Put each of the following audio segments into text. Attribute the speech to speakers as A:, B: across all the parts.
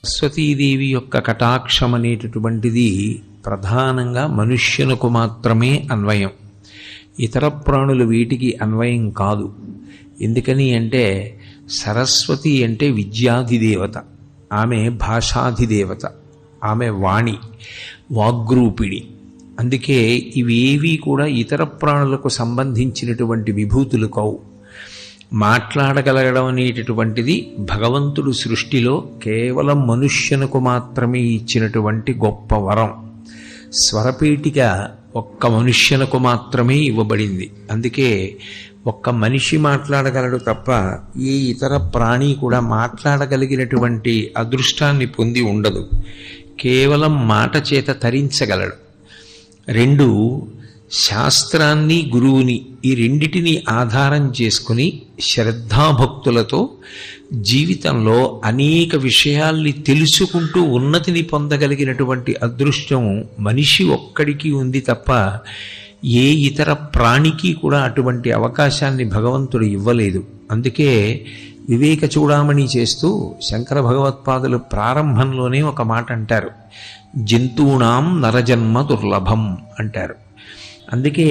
A: సరస్వతీదేవి యొక్క కటాక్షం అనేటటువంటిది ప్రధానంగా మనుష్యులకు మాత్రమే అన్వయం. ఇతర ప్రాణులు వీటికి అన్వయం కాదు. ఎందుకని అంటే సరస్వతి అంటే విద్యాధిదేవత, ఆమె భాషాధిదేవత, ఆమె వాణి, వాగ్రూపిణి. అందుకే ఇవేవీ కూడా ఇతర ప్రాణులకు సంబంధించినటువంటి విభూతులు కావు. మాట్లాడగలగడం అనేటటువంటిది భగవంతుడు సృష్టిలో కేవలం మనుష్యునకు మాత్రమే ఇచ్చినటువంటి గొప్ప వరం. స్వరపీఠిక ఒక్క మనుష్యునకు మాత్రమే ఇవ్వబడింది. అందుకే ఒక్క మనిషి మాట్లాడగలడు తప్ప ఏ ఇతర ప్రాణి కూడా మాట్లాడగలిగినటువంటి అదృష్టాన్ని పొంది ఉండదు. కేవలం మాట చేత తరించగలడు. రెండు, శాస్త్రాన్ని గురువుని ఈ రెండిటిని ఆధారం చేసుకుని శ్రద్ధాభక్తులతో జీవితంలో అనేక విషయాల్ని తెలుసుకుంటూ ఉన్నతిని పొందగలిగినటువంటి అదృష్టం మనిషి ఒక్కడికి ఉంది తప్ప ఏ ఇతర ప్రాణికి కూడా అటువంటి అవకాశాన్ని భగవంతుడు ఇవ్వలేదు. అందుకే వివేక చూడామణి చేస్తూ శంకర భగవత్పాదులు ప్రారంభంలోనే ఒక మాట అంటారు, జంతూణాం నరజన్మ దుర్లభం అంటారు. అందుకే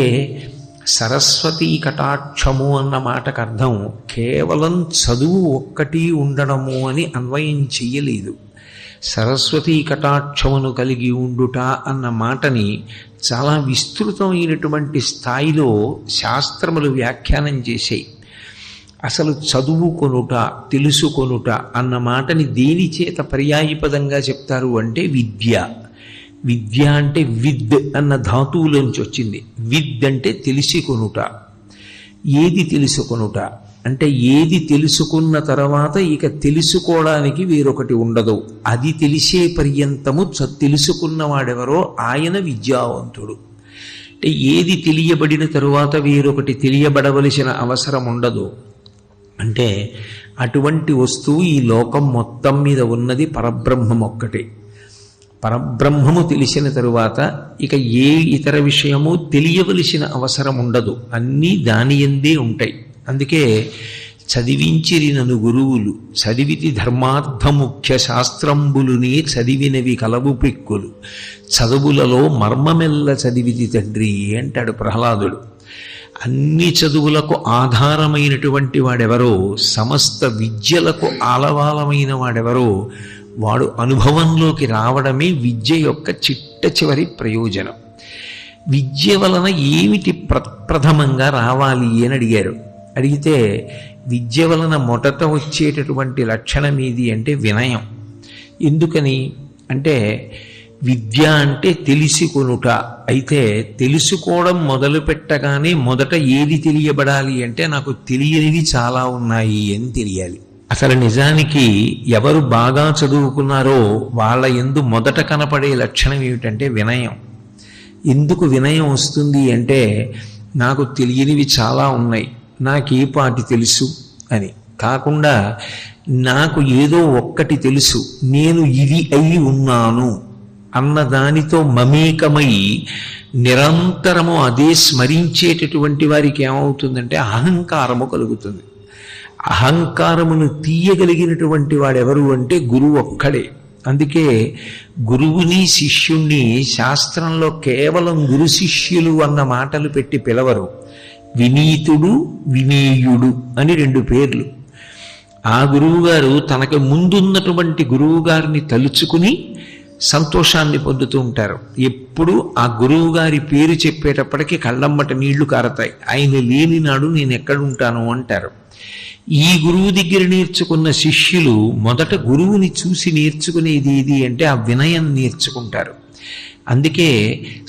A: సరస్వతీ కటాక్షము అన్న మాటకు అర్థం కేవలం చదువు ఒక్కటి ఉండడము అని అన్వయం చెయ్యలేదు. సరస్వతీ కటాక్షమును కలిగి ఉండుట అన్న మాటని చాలా విస్తృతమైనటువంటి స్థాయిలో శాస్త్రములు వ్యాఖ్యానం చేశాయి. అసలు చదువుకొనుట, తెలుసుకొనుట అన్న మాటని దేని చేత పర్యాయపదంగా చెప్తారు అంటే విద్య. విద్య అంటే విద్ అన్న ధాతువులోంచి వచ్చింది. విద్ అంటే తెలిసికొనుట. ఏది తెలుసుకొనుట అంటే ఏది తెలుసుకున్న తర్వాత ఇక తెలుసుకోవడానికి వేరొకటి ఉండదు. అది తెలిసే పర్యంతము తెలుసుకున్నవాడెవరో ఆయన విద్యావంతుడు. అంటే ఏది తెలియబడిన తరువాత వేరొకటి తెలియబడవలసిన అవసరం ఉండదు. అంటే అటువంటి వస్తువు ఈ లోకం మొత్తం మీద ఉన్నది పరబ్రహ్మం ఒక్కటే. పరబ్రహ్మము తెలిసిన తరువాత ఇక ఏ ఇతర విషయము తెలియవలసిన అవసరం ఉండదు. అన్నీ దాని యందే ఉంటాయి. అందుకే చదివించిరి నను గురువులు, చదివితి ధర్మార్థముఖ్య శాస్త్రంబులునే చదివినవి కలవు పెక్కులు, చదువులలో మర్మమెల్ల చదివితి తండ్రి అంటాడు ప్రహ్లాదుడు. అన్ని చదువులకు ఆధారమైనటువంటి వాడెవరో, సమస్త విద్యలకు ఆలవాలమైన వాడెవరో వాడు అనుభవంలోకి రావడమే విద్య యొక్క చిట్ట చివరి ప్రయోజనం. విద్య వలన ఏమిటి ప్రథమంగా రావాలి అని అడిగారు. అడిగితే విద్య వలన మొదట వచ్చేటటువంటి లక్షణం ఏది అంటే వినయం. ఎందుకని అంటే విద్య అంటే తెలిసికొనుట. అయితే తెలుసుకోవడం మొదలు పెట్టగానే మొదట ఏది తెలియబడాలి అంటే నాకు తెలియనివి చాలా ఉన్నాయి అని తెలియాలి. అసలు నిజానికి ఎవరు బాగా చదువుకున్నారో వాళ్ళ యందు మొదట కనపడే లక్షణం ఏమిటంటే వినయం. ఎందుకు వినయం వస్తుంది అంటే నాకు తెలియనివి చాలా ఉన్నాయి, నాకే పాటి తెలుసు అని కాకుండా నాకు ఏదో ఒక్కటి తెలుసు, నేను ఇది అయి ఉన్నాను అన్నదానితో మమేకమై నిరంతరము అదే స్మరించేటటువంటి వారికి ఏమవుతుందంటే అహంకారము కలుగుతుంది. అహంకారమును తీయగలిగినటువంటి వాడెవరు అంటే గురువు ఒక్కడే. అందుకే గురువుని శిష్యుణ్ణి శాస్త్రంలో కేవలం గురు శిష్యులు అన్న మాటలు పెట్టి పిలవరు. వినీతుడు, వినేయుడు అని రెండు పేర్లు. ఆ గురువుగారు తనకు ముందున్నటువంటి గురువుగారిని తలుచుకుని సంతోషాన్ని పొందుతూ ఉంటారు. ఎప్పుడు ఆ గురువు గారి పేరు చెప్పేటప్పటికీ కళ్ళమ్మట నీళ్లు కారతాయి. ఆయన లేని నాడు నేను ఎక్కడుంటాను అంటారు. ఈ గురువు దగ్గర నేర్చుకున్న శిష్యులు మొదట గురువుని చూసి నేర్చుకునేది ఏది అంటే ఆ వినయం నేర్చుకుంటారు. అందుకే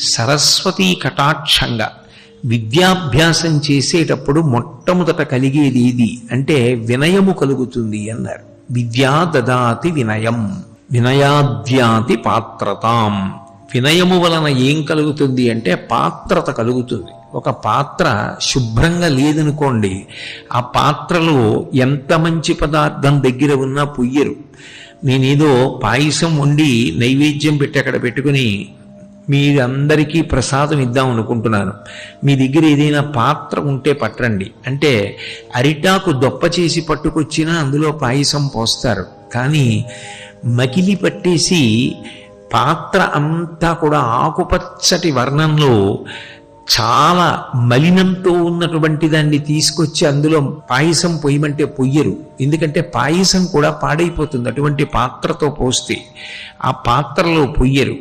A: సరస్వతీ కటాక్షంగా విద్యాభ్యాసం చేసేటప్పుడు మొట్టమొదట కలిగేది ఏది అంటే వినయము కలుగుతుంది అన్నారు. విద్యా దదాతి వినయం, వినయాద్యాతి పాత్రతాం. వినయము వలన ఏం కలుగుతుంది అంటే పాత్రత కలుగుతుంది. ఒక పాత్ర శుభ్రంగా లేదనుకోండి, ఆ పాత్రలో ఎంత మంచి పదార్థం దగ్గర ఉన్నా పొయ్యరు. నేనేదో పాయసం వండి నైవేద్యం పెట్టి అక్కడ పెట్టుకుని మీరందరికీ ప్రసాదం ఇద్దాం అనుకుంటున్నాను, మీ దగ్గర ఏదైనా పాత్ర ఉంటే పట్టండి అంటే అరిటాకు దొప్ప చేసి పట్టుకొచ్చినా అందులో పాయసం పోస్తారు. కానీ మకిలి పట్టేసి పాత్ర అంతా కూడా ఆకుపచ్చటి వర్ణంలో చాలా మలినంతో ఉన్నటువంటి దాన్ని తీసుకొచ్చి అందులో పాయసం పొయ్యమంటే పొయ్యరు. ఎందుకంటే పాయసం కూడా పాడైపోతుంది అటువంటి పాత్రతో పోస్తే. ఆ పాత్రలో పొయ్యరు.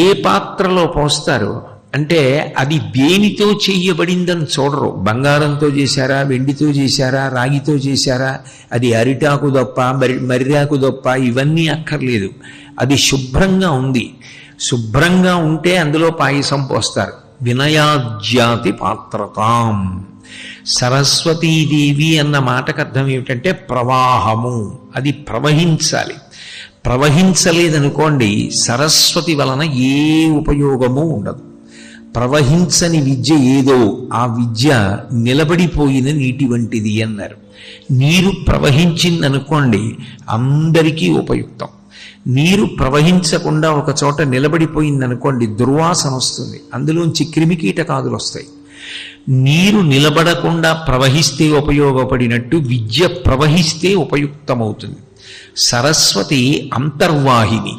A: ఏ పాత్రలో పోస్తారు అంటే అది దేనితో చెయ్యబడిందని చూడరు. బంగారంతో చేశారా, వెండితో చేశారా, రాగితో చేశారా, అది అరిటాకు దొప్ప మర్రాకు దొప్ప, ఇవన్నీ అక్కర్లేదు. అది శుభ్రంగా ఉంది. శుభ్రంగా ఉంటే అందులో పాయసం పోస్తారు. వినయాజ్యాతి పాత్రతాం. సరస్వతీదేవి అన్న మాటకు అర్థం ఏమిటంటే ప్రవాహము. అది ప్రవహించాలి. ప్రవహించలేదనుకోండి సరస్వతి వలన ఏ ఉపయోగము ఉండదు. ప్రవహించని విద్య ఏదో ఆ విద్య నిలబడిపోయిన నీటి వంటిది అన్నారు. నీరు ప్రవహించిందనుకోండి అందరికీ ఉపయుక్తం. నీరు ప్రవహించకుండా ఒక చోట నిలబడిపోయిందనుకోండి దుర్వాసన వస్తుంది, అందులోంచి క్రిమికీటకాదులు వస్తాయి. నీరు నిలబడకుండా ప్రవహిస్తే ఉపయోగపడినట్టు విద్య ప్రవహిస్తే ఉపయుక్తమవుతుంది. సరస్వతి అంతర్వాహిని,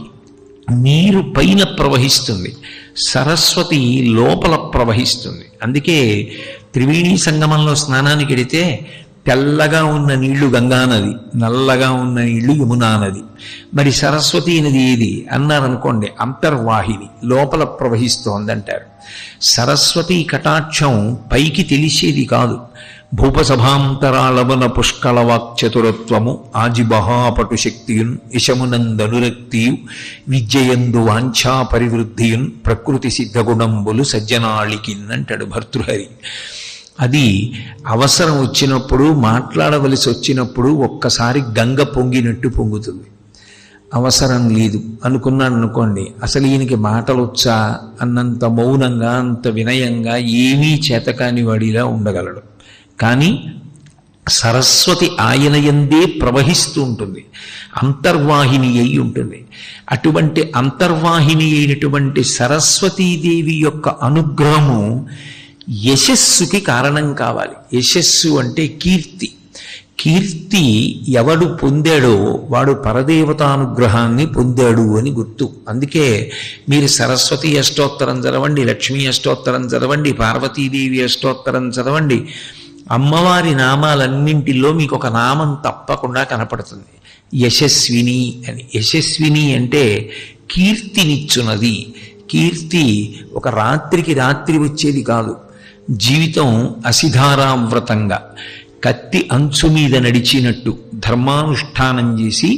A: నీరు పైన ప్రవహిస్తుంది, సరస్వతి లోపల ప్రవహిస్తుంది. అందుకే త్రివేణీ సంగమంలో స్నానానికి వెడితే తెల్లగా ఉన్న నీళ్లు గంగానది, నల్లగా ఉన్న నీళ్లు యమునా నది. మరి సరస్వతీ నది ఏది అన్నారనుకోండి అంతర్వాహిని, లోపల ప్రవహిస్తోందంటారు. సరస్వతీ కటాక్షం పైకి తెలిసేది కాదు. భూపసభాంతరాళవన పుష్కళవాక్చతురత్వము ఆజిబహాపటు శక్తియున్ యశమునందనురక్తియు విద్యయందు వాంఛా పరివృద్ధియున్ ప్రకృతి సిద్ధగుణంబులు సజ్జనాళికిన్ అంటాడు భర్తృహరి. అది అవసరం వచ్చినప్పుడు, మాట్లాడవలసి వచ్చినప్పుడు ఒక్కసారి గంగ పొంగినట్టు పొంగుతుంది. అవసరం లేదు అనుకున్నాను అనుకోండి, అసలు ఈయనకి మాటలు వచ్చా అన్నంత మౌనంగా, అంత వినయంగా, ఏమీ చేతకాని వాడిలా ఉండగలడు. కానీ సరస్వతి ఆయన యందే ప్రవహిస్తూ ఉంటుంది, అంతర్వాహిని అయి ఉంటుంది. అటువంటి అంతర్వాహిని అయినటువంటి సరస్వతీదేవి యొక్క అనుగ్రహము యశస్సుకి కారణం కావాలి. యశస్సు అంటే కీర్తి. కీర్తి ఎవడు పొందాడో వాడు పరదేవతానుగ్రహాన్ని పొందాడు అని గుర్తు. అందుకే మీరు సరస్వతి అష్టోత్తరం చదవండి, లక్ష్మీ అష్టోత్తరం చదవండి, పార్వతీదేవి అష్టోత్తరం చదవండి, అమ్మవారి నామాలన్నింటిలో మీకు ఒక నామం తప్పకుండా కనపడుతుంది, యశస్విని అని. యశస్విని అంటే కీర్తినిచ్చున్నది. కీర్తి ఒక రాత్రికి రాత్రి వచ్చేది కాదు. జీవితం అసిధారావ్రతంగా కత్తి అంచు మీద నడిచినట్టు ధర్మానుష్ఠానం చేసి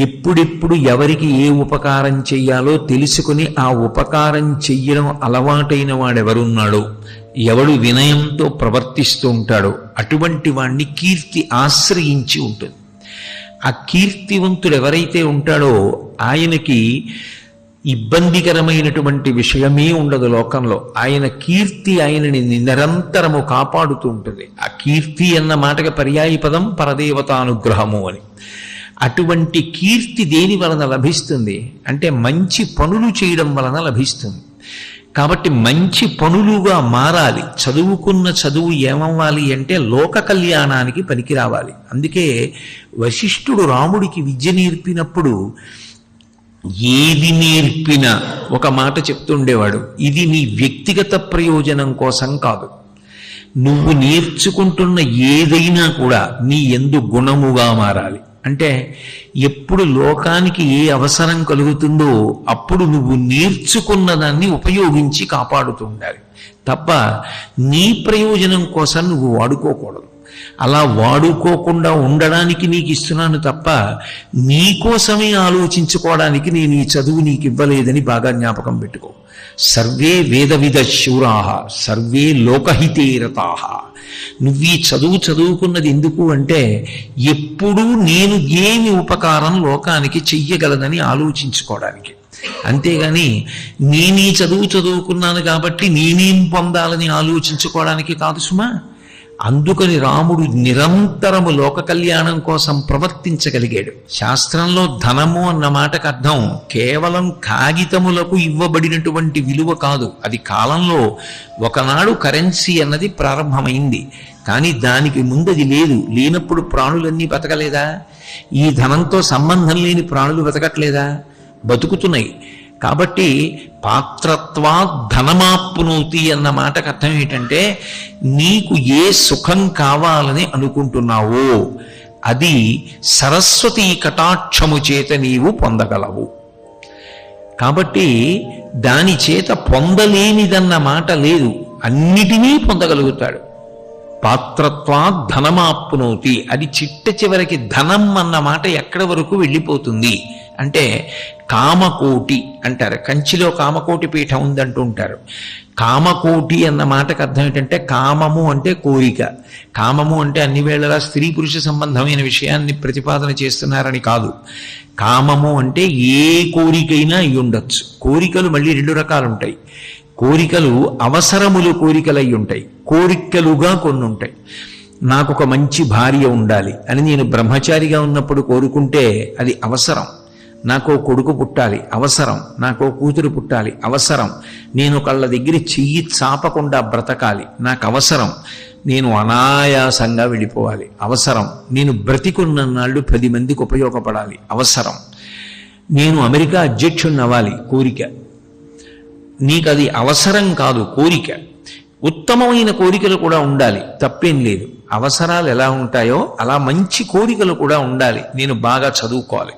A: ఎప్పుడెప్పుడు ఎవరికి ఏ ఉపకారం చెయ్యాలో తెలుసుకుని ఆ ఉపకారం చెయ్యడం అలవాటైన వాడెవరున్నాడో, ఎవడు వినయంతో ప్రవర్తిస్తూ ఉంటాడో అటువంటి వాణ్ణి కీర్తి ఆశ్రయించి ఉంటుంది. ఆ కీర్తివంతుడు ఎవరైతే ఉంటాడో ఆయనకి ఇబ్బందికరమైనటువంటి విషయమే ఉండదు లోకంలో. ఆయన కీర్తి ఆయనని నిరంతరము కాపాడుతూ ఉంటుంది. ఆ కీర్తి అన్న మాటకి పర్యాయ పదం పరదేవతానుగ్రహము అని. అటువంటి కీర్తి దేని వలన లభిస్తుంది అంటే మంచి పనులు చేయడం వలన లభిస్తుంది. కాబట్టి మంచి పనులుగా మారాలి. చదువుకున్న చదువు ఏమవ్వాలి అంటే లోక కళ్యాణానికి పనికి రావాలి. అందుకే వశిష్ఠుడు రాముడికి విద్య నేర్పినప్పుడు ఏది నేర్పినా ఒక మాట చెప్తుండేవాడు, ఇది నీ వ్యక్తిగత ప్రయోజనం కోసం కాదు, నువ్వు నేర్చుకుంటున్న ఏదైనా కూడా నీ యందు గుణముగా మారాలి. అంటే ఎప్పుడు లోకానికి ఏ అవసరం కలుగుతుందో అప్పుడు నువ్వు నేర్చుకున్న దాన్ని ఉపయోగించి కాపాడుతూ ఉండాలి తప్ప నీ ప్రయోజనం కోసం నువ్వు వాడుకోకూడదు. అలా వాడుకోకుండా ఉండడానికి నీకు ఇస్తున్నాను తప్ప నీ కోసమే ఆలోచించుకోవడానికి నేను ఈ చదువు నీకు ఇవ్వలేదని బాగా జ్ఞాపకం పెట్టుకో. సర్వే వేదవిద శూరాహ సర్వే లోకహితే రతాహ. నువ్వు ఈ చదువు చదువుకున్నది ఎందుకు అంటే ఎప్పుడూ నేను ఏమి ఉపకారం లోకానికి చెయ్యగలదని ఆలోచించుకోవడానికి. అంతేగాని నేనీ చదువు చదువుకున్నాను కాబట్టి నేనేం పొందాలని ఆలోచించుకోవడానికి కాదు సుమా. అందుకని రాముడు నిరంతరము లోక కళ్యాణం కోసం ప్రవర్తించగలిగాడు. శాస్త్రంలో ధనము అన్న మాటకు అర్థం కేవలం కాగితములకు ఇవ్వబడినటువంటి విలువ కాదు. అది కాలంలో ఒకనాడు కరెన్సీ అన్నది ప్రారంభమైంది, కానీ దానికి ముందది లేదు. లేనప్పుడు ప్రాణులన్నీ బతకలేదా? ఈ ధనంతో సంబంధం లేని ప్రాణులు బతకట్లేదా? బతుకుతున్నాయి. కాబట్టి పాత్రత్వా ధనమాప్నోతి అన్న మాటకు అర్థం ఏంటంటే, నీకు ఏ సుఖం కావాలని అనుకుంటున్నావో అది సరస్వతీ కటాక్షము చేత నీవు పొందగలవు. కాబట్టి దాని చేత పొందలేనిదన్న మాట లేదు, అన్నిటినీ పొందగలుగుతాడు. పాత్రత్వా ధనమాప్నోతి, అది చిట్ట చివరికి ధనం అన్న మాట ఎక్కడి వరకు వెళ్ళిపోతుంది అంటే కామకోటి అంటారు. కంచిలో కామకోటి పీఠం ఉందంటూ ఉంటారు. కామకోటి అన్న మాటకు అర్థం ఏంటంటే, కామము అంటే కోరిక. కామము అంటే అన్ని వేళలా స్త్రీ పురుష సంబంధమైన విషయాన్ని ప్రతిపాదన చేస్తున్నారని కాదు. కామము అంటే ఏ కోరికైనా అయి ఉండొచ్చు. కోరికలు మళ్ళీ రెండు రకాలు ఉంటాయి. కోరికలు అవసరములు కోరికలు అయి ఉంటాయి, కోరికలుగా కొన్ని ఉంటాయి. నాకు ఒక మంచి భార్య ఉండాలి అని నేను బ్రహ్మచారిగా ఉన్నప్పుడు కోరుకుంటే అది అవసరం. నాకో కొడుకు పుట్టాలి అవసరం, నాకో కూతురు పుట్టాలి అవసరం, నేను కళ్ళ దగ్గర చెయ్యి చాపకుండా బ్రతకాలి నాకు అవసరం, నేను అనాయాసంగా వెళ్ళిపోవాలి అవసరం, నేను బ్రతికున్నన్నాళ్ళు 10 మందికి ఉపయోగపడాలి అవసరం, నేను అమెరికా అధ్యక్షుడిని అవ్వాలి కోరిక. నీకు అది అవసరం కాదు, కోరిక. ఉత్తమమైన కోరికలు కూడా ఉండాలి, తప్పేం లేదు. అవసరాలు ఎలా ఉంటాయో అలా మంచి కోరికలు కూడా ఉండాలి. నేను బాగా చదువుకోవాలి,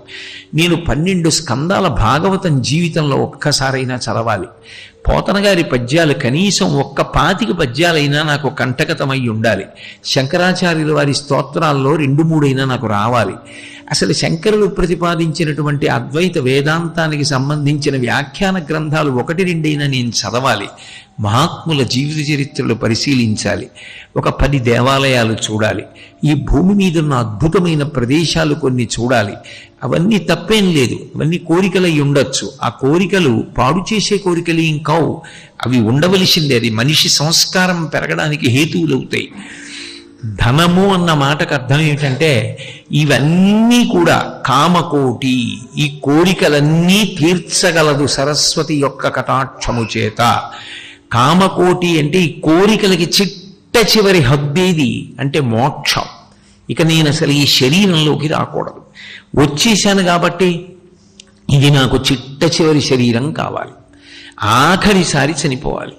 A: నేను 12 స్కందాల భాగవతం జీవితంలో ఒక్కసారైనా చదవాలి, పోతన గారి పద్యాలు కనీసం 25 పద్యాలైనా నాకు కంటకతమై ఉండాలి, శంకరాచార్యుల వారి స్తోత్రాల్లో 2-3 అయినా నాకు రావాలి. అసలు శంకరులు ప్రతిపాదించినటువంటి అద్వైత వేదాంతానికి సంబంధించిన వ్యాఖ్యాన గ్రంథాలు 1-2 అయినా నేను చదవాలి, మహాత్ముల జీవిత చరిత్రలు పరిశీలించాలి, ఒక 10 దేవాలయాలు చూడాలి, ఈ భూమి మీద ఉన్న అద్భుతమైన ప్రదేశాలు కొన్ని చూడాలి. అవన్నీ తప్పేం లేదు, అవన్నీ కోరికలై ఉండొచ్చు. ఆ కోరికలు పాడు చేసే కోరికలు ఏం కావు, అవి ఉండవలసిందే. అది మనిషి సంస్కారం పెరగడానికి హేతువులవుతాయి. ధనము అన్న మాటకు అర్థం ఏంటంటే, ఇవన్నీ కూడా కామకోటి, ఈ కోరికలన్నీ తీర్చగలదు సరస్వతి యొక్క కటాక్షము చేత. కామకోటి అంటే ఈ కోరికలకి చిట్ట చివరి హద్దేది అంటే మోక్షం. ఇక నేను అసలు ఈ శరీరంలోకి రాకూడదు, వచ్చేసాను కాబట్టి ఇది నాకు చిట్ట చివరి శరీరం కావాలి, ఆఖరిసారి చనిపోవాలి.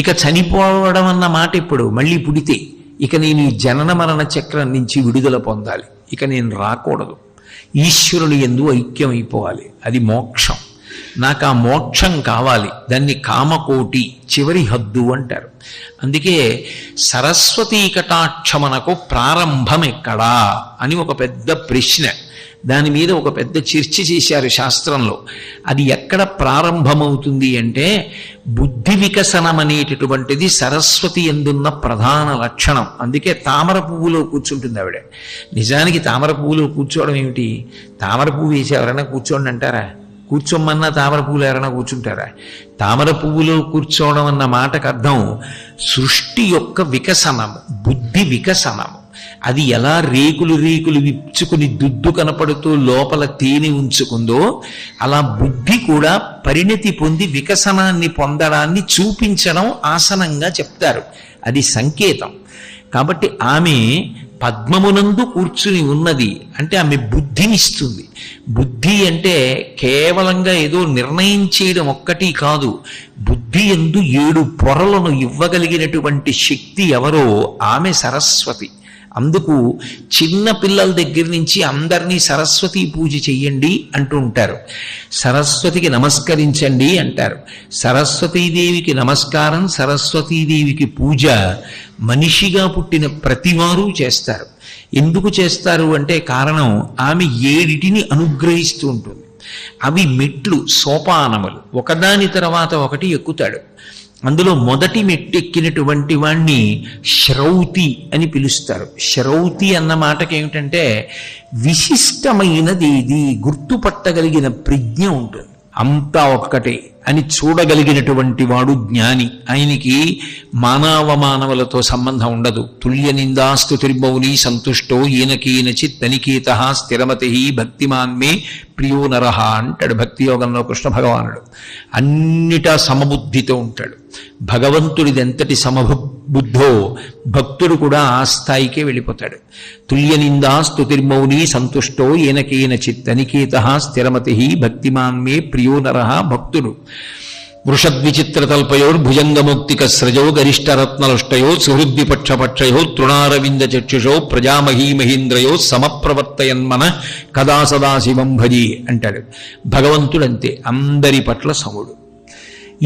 A: ఇక చనిపోవడం అన్న మాట ఇప్పుడు మళ్ళీ పుడితే ఇక నేను ఈ జనన మరణ చక్రం నుంచి విడుదల పొందాలి, ఇక నేను రాకూడదు, ఈశ్వరుని యందు ఐక్యమైపోవాలి, అది మోక్షం. నాకు ఆ మోక్షం కావాలి, దాన్ని కామకోటి చివరి హద్దు అంటారు. అందుకే సరస్వతీ కటాక్షమనకు ప్రారంభం ఎక్కడా అని ఒక పెద్ద ప్రశ్న, దాని మీద ఒక పెద్ద చర్చ చేశారు శాస్త్రంలో. అది ఎక్కడ ప్రారంభమవుతుంది అంటే, బుద్ధి వికసనం అనేటటువంటిది సరస్వతి యందున్న ప్రధాన లక్షణం. అందుకే తామర పువ్వులో కూర్చుంటుంది ఆవిడ. నిజానికి తామర పువ్వులో కూర్చోవడం ఏమిటి? తామర పువ్వు వేసి ఎవరైనా కూర్చోండి అంటారా? కూర్చోమన్నా తామర పువ్వులు ఎవరైనా కూర్చుంటారా? తామర పువ్వులో కూర్చోవడం అన్న మాటకు అర్థం సృష్టి యొక్క వికసనము, బుద్ధి వికసనము. అది ఎలా రేకులు రేకులు విచ్చుకుని దుద్దు కనపడుతూ లోపల తేనె ఉంచుకుందో, అలా బుద్ధి కూడా పరిణతి పొంది వికసనాన్ని పొందడాన్ని చూపించడం ఆసనంగా చెప్తారు. అది సంకేతం. కాబట్టి ఆమె పద్మమునందు కూర్చుని ఉన్నది అంటే ఆమె బుద్ధినిస్తుంది. బుద్ధి అంటే కేవలంగా ఏదో నిర్ణయం చేయడం ఒక్కటి కాదు, బుద్ధి యందు 7 పొరలను ఇవ్వగలిగినటువంటి శక్తి ఎవరో ఆమె సరస్వతి. అందుకు చిన్న పిల్లల దగ్గర నుంచి అందరినీ సరస్వతీ పూజ చెయ్యండి అంటూ ఉంటారు, సరస్వతికి నమస్కరించండి అంటారు. సరస్వతీదేవికి నమస్కారం, సరస్వతీదేవికి పూజ మనిషిగా పుట్టిన ప్రతివారు చేస్తారు. ఎందుకు చేస్తారు అంటే కారణం, ఆమె 7 అనుగ్రహిస్తూ ఉంటుంది. అవి మెట్లు, సోపానములు, ఒకదాని తర్వాత ఒకటి ఎక్కుతాడు. అందులో మొదటి మెట్టెక్కినటువంటి వాణ్ణి శ్రౌతి అని పిలుస్తారు. శ్రౌతి అన్న మాటకి ఏమిటంటే విశిష్టమైనది, ఇది గుర్తుపట్టగలిగిన ప్రజ్ఞ ఉంటుంది. అంతా ఒక్కటే అని చూడగలిగినటువంటి వాడు జ్ఞాని. ఆయనకి మానవలతో సంబంధం ఉండదు. తుల్య నిందాస్తుతిర్మౌని సంతుష్టో ఈనకీనచిత్ తనికేత స్థిరమతి భక్తిమాన్ మే ప్రియో నరహ అంటాడు భక్తి యోగంలో కృష్ణ భగవానుడు. అన్నిటా సమబుద్ధితో ఉంటాడు. భగవంతుడిది ఎంతటి సమబుద్ధో భక్తుడు కూడా ఆ స్థాయికే వెళ్ళిపోతాడు. తుల్య నిందాస్తుతిర్మౌని సంతుష్టో ఏనకేనచిత్ తనికేత స్థిరమతి భక్తిమాన్ మే ప్రియో నరహ. భక్తుడు వృషద్విచిత్రతల్పయోర్భుజంగముక్తికస్రజో గరిష్టరత్నలుష్టయో సుహృద్విపక్షపక్షయో తృణారవింద చక్షుషో ప్రజామహీమహీంద్రయో సమప్రవర్తయన్మన కదా సదాశివం భజి అంటాడు. భగవంతుడంతే, అందరి పట్ల సముడు.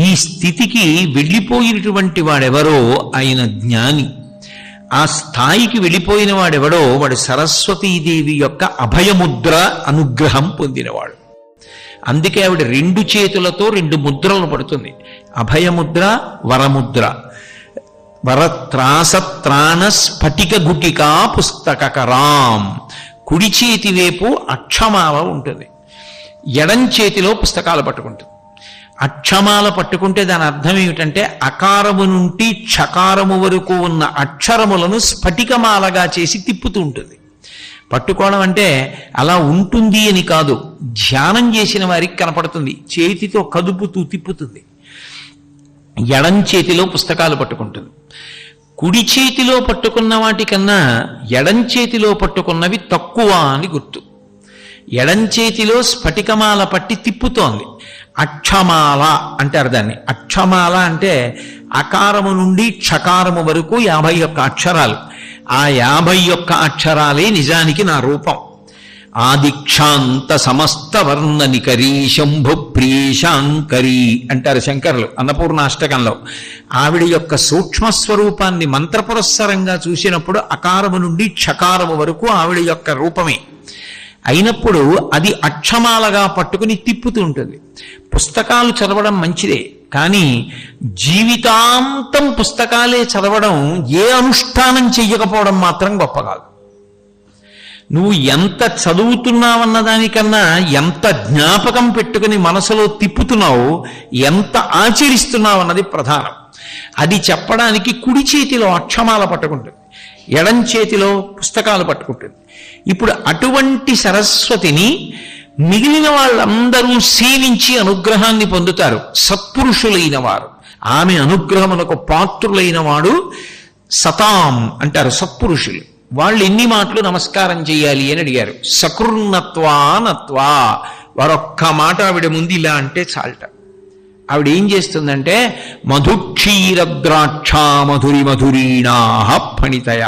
A: ఈ స్థితికి వెళ్ళిపోయినటువంటి వాడెవరో ఆయన జ్ఞాని. ఆ స్థాయికి వెళ్ళిపోయిన వాడెవడో వాడు సరస్వతీదేవి యొక్క అభయముద్ర అనుగ్రహం పొందినవాడు. అందుకే ఆవిడ 2 చేతులతో 2 ముద్రలు పడుతుంది. అభయముద్ర, వరముద్ర. వరత్రాసత్రాణ స్ఫటిక గుటికా పుస్తకరాం. కుడి చేతి వైపు అక్షమాల ఉంటుంది, ఎడం చేతిలో పుస్తకాలు పట్టుకుంటుంది. అక్షమాల పట్టుకుంటే దాని అర్థం ఏమిటంటే అకారము నుండి క్షకారము వరకు ఉన్న అక్షరములను స్ఫటికమాలగా చేసి తిప్పుతూ ఉంటుంది. పట్టుకోవడం అంటే అలా ఉంటుంది అని కాదు, ధ్యానం చేసిన వారికి కనపడుతుంది. చేతితో కదుపుతూ తిప్పుతుంది. ఎడం చేతిలో పుస్తకాలు పట్టుకుంటుంది. కుడి చేతిలో పట్టుకున్న వాటికన్నా ఎడం చేతిలో పట్టుకున్నవి తక్కువ అని గుర్తు. ఎడం చేతిలో స్ఫటికమాల పట్టి తిప్పుతోంది. అక్షమాల అంటారు దాన్ని. అక్షమాల అంటే అకారము నుండి క్షకారము వరకు 51 అక్షరాలు. ఆ 51 అక్షరాలే నిజానికి నా రూపం. ఆదిక్షాంత సమస్త వర్ణనికరీ శంభు ప్రియేశాంకరీ అంటారు శంకరులు అన్నపూర్ణాష్టకంలో. ఆవిడ యొక్క సూక్ష్మస్వరూపాన్ని మంత్రపురస్సరంగా చూసినప్పుడు అకారము నుండి క్షకారము వరకు ఆవిడ యొక్క రూపమే అయినప్పుడు అది అక్షమాలగా పట్టుకుని తిప్పుతూ ఉంటుంది. పుస్తకాలు చదవడం మంచిదే, కానీ జీవితాంతం పుస్తకాలే చదవడం, ఏ అనుష్ఠానం చెయ్యకపోవడం మాత్రం గొప్ప కాదు. నువ్వు ఎంత చదువుతున్నావన్న దానికన్నా ఎంత జ్ఞాపకం పెట్టుకుని మనసులో తిప్పుతున్నావు, ఎంత ఆచరిస్తున్నావు అన్నది ప్రధానం. అది చెప్పడానికి కుడి చేతిలో అక్షమాల పట్టుకుంటుంది, ఎడం చేతిలో పుస్తకాలు పట్టుకుంటుంది. ఇప్పుడు అటువంటి సరస్వతిని మిగిలిన వాళ్ళందరూ సేవించి అనుగ్రహాన్ని పొందుతారు. సత్పురుషులైన వారు, ఆమె అనుగ్రహమునకు పాత్రులైన వాడు సతాం అంటారు సత్పురుషులు. వాళ్ళు ఎన్ని మాటలు నమస్కారం చేయాలి అని అడిగారు. సకృన్నత్వా నత్వా. వారొక్క మాట ఆవిడ ముందు ఇలా అంటే చాలట. ఆవిడ ఏం చేస్తుందంటే మధుక్షీరద్రాక్ష మధురి మధురీణా ఫణితయ.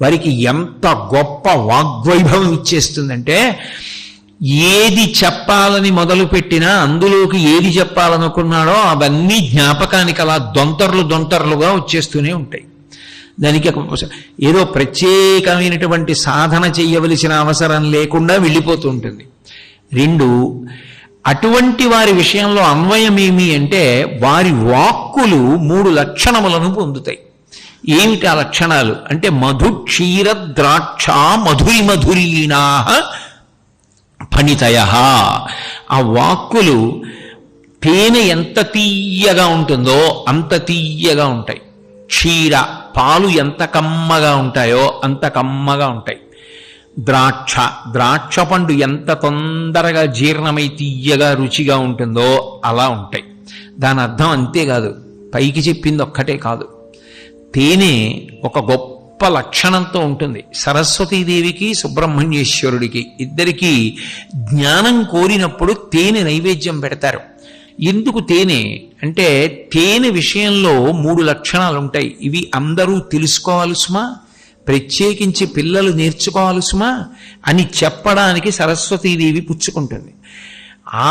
A: వారికి ఎంత గొప్ప వాగ్వైభవం ఇచ్చేస్తుందంటే ఏది చెప్పాలని మొదలుపెట్టినా అందులోకి ఏది చెప్పాలనుకున్నాడో అవన్నీ జ్ఞాపకానికి అలా దొంతర్లుగా వచ్చేస్తూనే ఉంటాయి. దానికి ఏదో ప్రత్యేకమైనటువంటి సాధన చెయ్యవలసిన అవసరం లేకుండా వెళ్ళిపోతూ ఉంటుంది. 2, అటువంటి వారి విషయంలో అన్వయం ఏమి అంటే వారి వాక్కులు 3 లక్షణములను పొందుతాయి. ఏమిటి ఆ లక్షణాలు అంటే మధు క్షీర ద్రాక్ష మధురి మధురీణా ఫణితయ. ఆ వాక్కులు తేనె ఎంత తీయగా ఉంటుందో అంత తీయగా ఉంటాయి. క్షీర పాలు ఎంత కమ్మగా ఉంటాయో అంత కమ్మగా ఉంటాయి. ద్రాక్ష పండు ఎంత తొందరగా జీర్ణమై తీయగా రుచిగా ఉంటుందో అలా ఉంటాయి. దాని అర్థం అంతేకాదు, పైకి చెప్పింది ఒక్కటే కాదు. తేనె ఒక గొప్ప లక్షణంతో ఉంటుంది. సరస్వతీదేవికి సుబ్రహ్మణ్యేశ్వరుడికి ఇద్దరికీ జ్ఞానం కోరినప్పుడు తేనె నైవేద్యం పెడతారు. ఎందుకు తేనె అంటే తేనె విషయంలో 3 లక్షణాలు ఉంటాయి. ఇవి అందరూ తెలుసుకోవాలి సుమా, ప్రత్యేకించి పిల్లలు నేర్చుకోవాలి సుమా అని చెప్పడానికి సరస్వతీదేవి పుచ్చుకుంటుంది.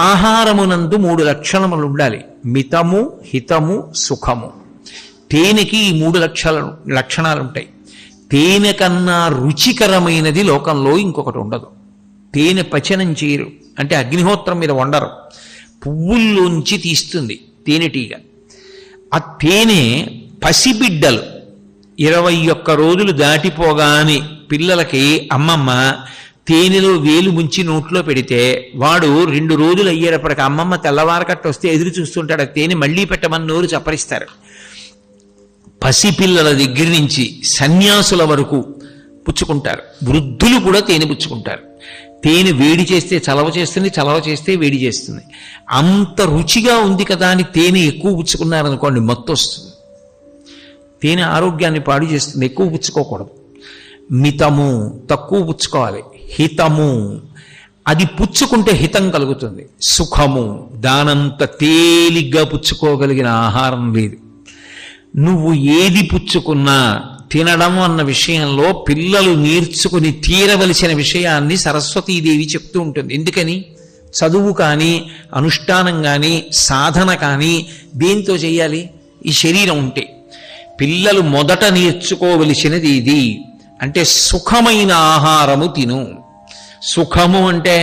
A: ఆహారమునందు 3 లక్షణములు ఉండాలి: మితము, హితము, సుఖము. తేనెకి ఈ 3 లక్షణాలు ఉంటాయి. తేనె కన్నా రుచికరమైనది లోకంలో ఇంకొకటి ఉండదు. తేనె పచనం చేయరు, అంటే అగ్నిహోత్రం మీద వండరు, పువ్వుల్లోంచి తీస్తుంది తేనెటీగ. ఆ తేనె పసిబిడ్డలు 21 రోజులు దాటిపోగానే పిల్లలకి అమ్మమ్మ తేనెలో వేలు ముంచి నోట్లో పెడితే వాడు 2 రోజులు అయ్యేటప్పటికి అమ్మమ్మ తెల్లవారకట్టు వస్తే ఎదురు చూస్తుంటాడు. ఆ తేనె మళ్ళీ పెట్టమని నోరు చప్పరిస్తారు. పసిపిల్లల దగ్గర నుంచి సన్యాసుల వరకు పుచ్చుకుంటారు. వృద్ధులు కూడా తేనె పుచ్చుకుంటారు. తేనె వేడి చేస్తే చలవ చేస్తుంది, చలవ చేస్తే వేడి చేస్తుంది. అంత రుచిగా ఉంది కదా అని తేనె ఎక్కువ పుచ్చుకున్నారనుకోండి మత్తు వస్తుంది. తేనె ఆరోగ్యాన్ని పాడు చేస్తుంది. ఎక్కువ పుచ్చుకోకూడదు. మితము, తక్కువ పుచ్చుకోవాలి. హితము, అది పుచ్చుకుంటే హితం కలుగుతుంది. సుఖము, దానంత తేలిగ్గా పుచ్చుకోగలిగిన ఆహారం లేదు. నువ్వు ఏది పుచ్చుకున్నా తినడం అన్న విషయంలో పిల్లలు నేర్చుకుని తీరవలసిన విషయాన్ని సరస్వతీదేవి చెప్తూ ఉంటుంది. ఎందుకని? చదువు కానీ, అనుష్ఠానం కానీ, సాధన కానీ దేంతో చేయాలి? ఈ శరీరం ఉంటే. పిల్లలు మొదట నేర్చుకోవలసినది ఇది. అంటే సుఖమైన ఆహారము తిను. సుఖము అంటే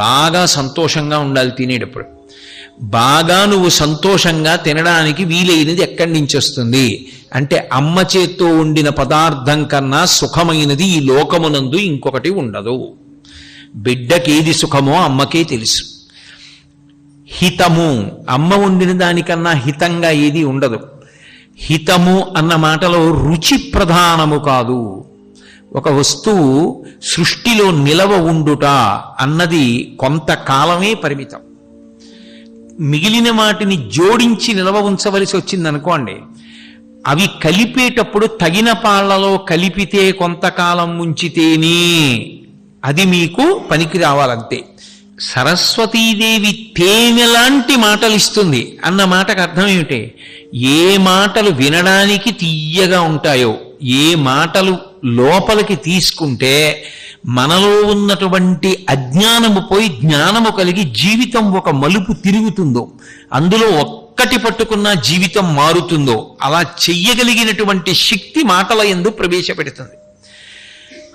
A: బాగా సంతోషంగా ఉండాలి తినేటప్పుడు. బాగా నువ్వు సంతోషంగా తినడానికి వీలైనది ఎక్కడి నుంచి వస్తుంది అంటే అమ్మ చేత్తో వండిన పదార్థం కన్నా సుఖమైనది ఈ లోకమునందు ఇంకొకటి ఉండదు. బిడ్డకేది సుఖమో అమ్మకే తెలుసు. హితము, అమ్మ వండిన దానికన్నా హితంగా ఏది ఉండదు. హితము అన్న మాటలో రుచి ప్రధానము కాదు. ఒక వస్తువు సృష్టిలో నిలవ ఉండుట అన్నది కొంతకాలమే పరిమితం. మిగిలిన వాటిని జోడించి నిలవ ఉంచవలసి వచ్చిందనుకోండి, అవి కలిపేటప్పుడు తగిన పాళ్లలో కలిపితే కొంతకాలం ఉంచితేనే అది మీకు పనికి రావాలంతే. సరస్వతీదేవి తేనెలాంటి మాటలు ఇస్తుంది అన్న మాటకు అర్థం ఏమిటి? ఏ మాటలు వినడానికి తీయగా ఉంటాయో, ఏ మాటలు లోపలికి తీసుకుంటే మనలో ఉన్నటువంటి అజ్ఞానము పోయి జ్ఞానము కలిగి జీవితం ఒక మలుపు తిరుగుతుందో, అందులో ఒక్కటి పట్టుకున్న జీవితం మారుతుందో, అలా చెయ్యగలిగినటువంటి శక్తి మాటల యందు ప్రవేశపెడుతుంది.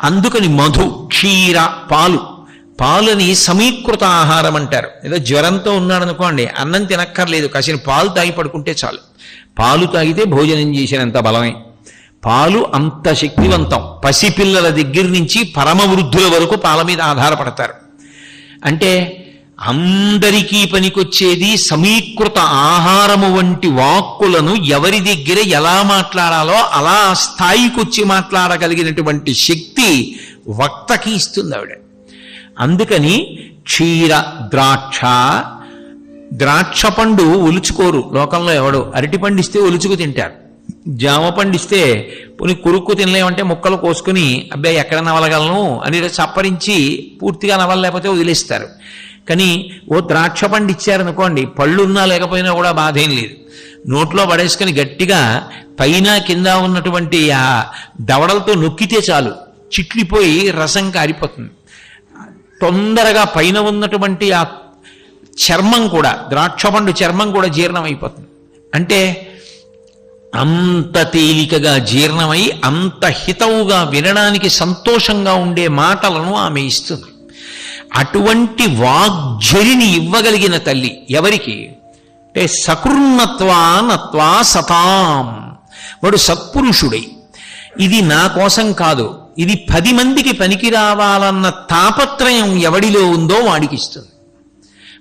A: అందుకని మధు, క్షీర, పాలని సమీకృత ఆహారం అంటారు. ఏదో జ్వరంతో ఉన్నాడనుకోండి, అన్నం తినక్కర్లేదు, కాసిన పాలు తాగి పడుకుంటే చాలు. పాలు తాగితే భోజనం చేసినంత బలమే. పాలు అంత శక్తివంతం. పసిపిల్లల దగ్గర నుంచి పరమవృద్ధుల వరకు పాల మీద ఆధారపడతారు. అంటే అందరికీ పనికొచ్చేది సమీకృత ఆహారము వంటి వాక్కులను ఎవరి దగ్గర ఎలా మాట్లాడాలో అలా స్థాయికి వచ్చి మాట్లాడగలిగినటువంటి శక్తి వక్తకి ఇస్తుంది ఆవిడ. అందుకని క్షీర, ద్రాక్ష పండు ఒలుచుకోరు లోకంలో ఎవడు. అరటి పండిస్తే ఒలుచుకు తింటారు. జామ పండిస్తే పోనీ కురుక్కు తినలేమంటే ముక్కలు కోసుకుని అబ్బాయి ఎక్కడ నవలగలను అని చప్పరించి పూర్తిగా నవలలేకపోతే వదిలేస్తారు. కానీ ఓ ద్రాక్ష పండు ఇచ్చారనుకోండి, పళ్ళున్నా లేకపోయినా కూడా బాధ ఏం లేదు. నోట్లో పడేసుకుని గట్టిగా పైన కింద ఉన్నటువంటి ఆ దవడలతో నొక్కితే చాలు, చిట్లిపోయి రసం కారిపోతుంది. తొందరగా పైన ఉన్నటువంటి ఆ చర్మం కూడా, ద్రాక్ష పండు చర్మం కూడా జీర్ణమైపోతుంది. అంటే అంత తేలికగా జీర్ణమై అంత హితవుగా వినడానికి సంతోషంగా ఉండే మాటలను ఆమె ఇస్తుంది. అటువంటి వాగ్జరిని ఇవ్వగలిగిన తల్లి ఎవరికి అంటే సకృన్నత్వా సతాం, వాడు సత్పురుషుడై ఇది నా కోసం కాదు, ఇది 10 మందికి పనికి రావాలన్న తాపత్రయం ఎవడిలో ఉందో వాడికి ఇస్తుంది.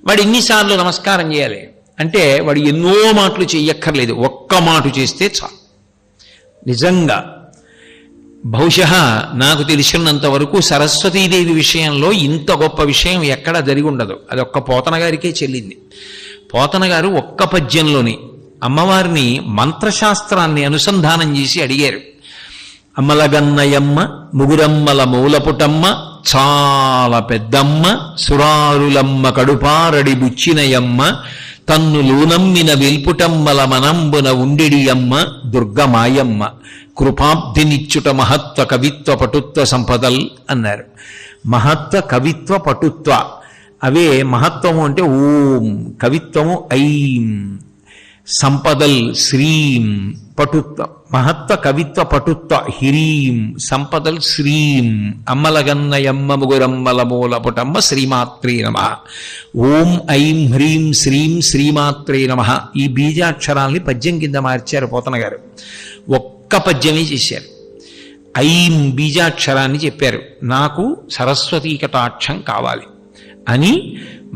A: వాడు ఎన్నిసార్లు నమస్కారం చేయాలి అంటే వాడు ఎన్నో మాటలు చెయ్యక్కర్లేదు, ఒక్క మాట చేస్తే చాలు. నిజంగా బహుశः నాకు తెలిసినంత వరకు సరస్వతీదేవి విషయంలో ఇంత గొప్ప విషయం ఎక్కడ జరిగి ఉండదు. అది ఒక్క పోతన గారికే చెల్లింది. పోతన గారు ఒక్క పద్యంలోని అమ్మవారిని మంత్రశాస్త్రాన్ని అనుసంధానం చేసి అడిగారు. అమ్మలగన్నయమ్మ, ముగురమ్మల మూలపుటమ్మ, చాలా పెద్దమ్మ, సురారులమ్మ కడుపారడి బుచ్చినయమ్మ, తన్నులూనమ్మిన వెల్పుటమ్మల మనంబున ఉండెడియమ్మ, దుర్గమాయమ్మ, కృపాబ్ధినిచ్చుట మహత్వ కవిత్వ పటుత్వ సంపదల్ అన్నారు. మహత్వ, కవిత్వ, పటుత్వ అవే మహత్వము అంటే ఓం, కవిత్వము ఐం, సంపదల్ శ్రీం, పటుత్వ మహత్వ కవిత్వ పటుత్వ హ్రీం, సంపదల్ శ్రీం. అమ్మలగన్నయమ్మ ముగురమ్మల మూలపుటమ్మ శ్రీమాత్రే నమః. ఓం ఐం హ్రీం శ్రీం శ్రీమాత్రే నమః. ఈ బీజాక్షరాల్ని పద్యం కింద మార్చారు పోతన గారు. ఒక్క పద్యమే చేశారు. ఐం బీజాక్షరాన్ని చెప్పారు, నాకు సరస్వతీ కటాక్షం కావాలి అని.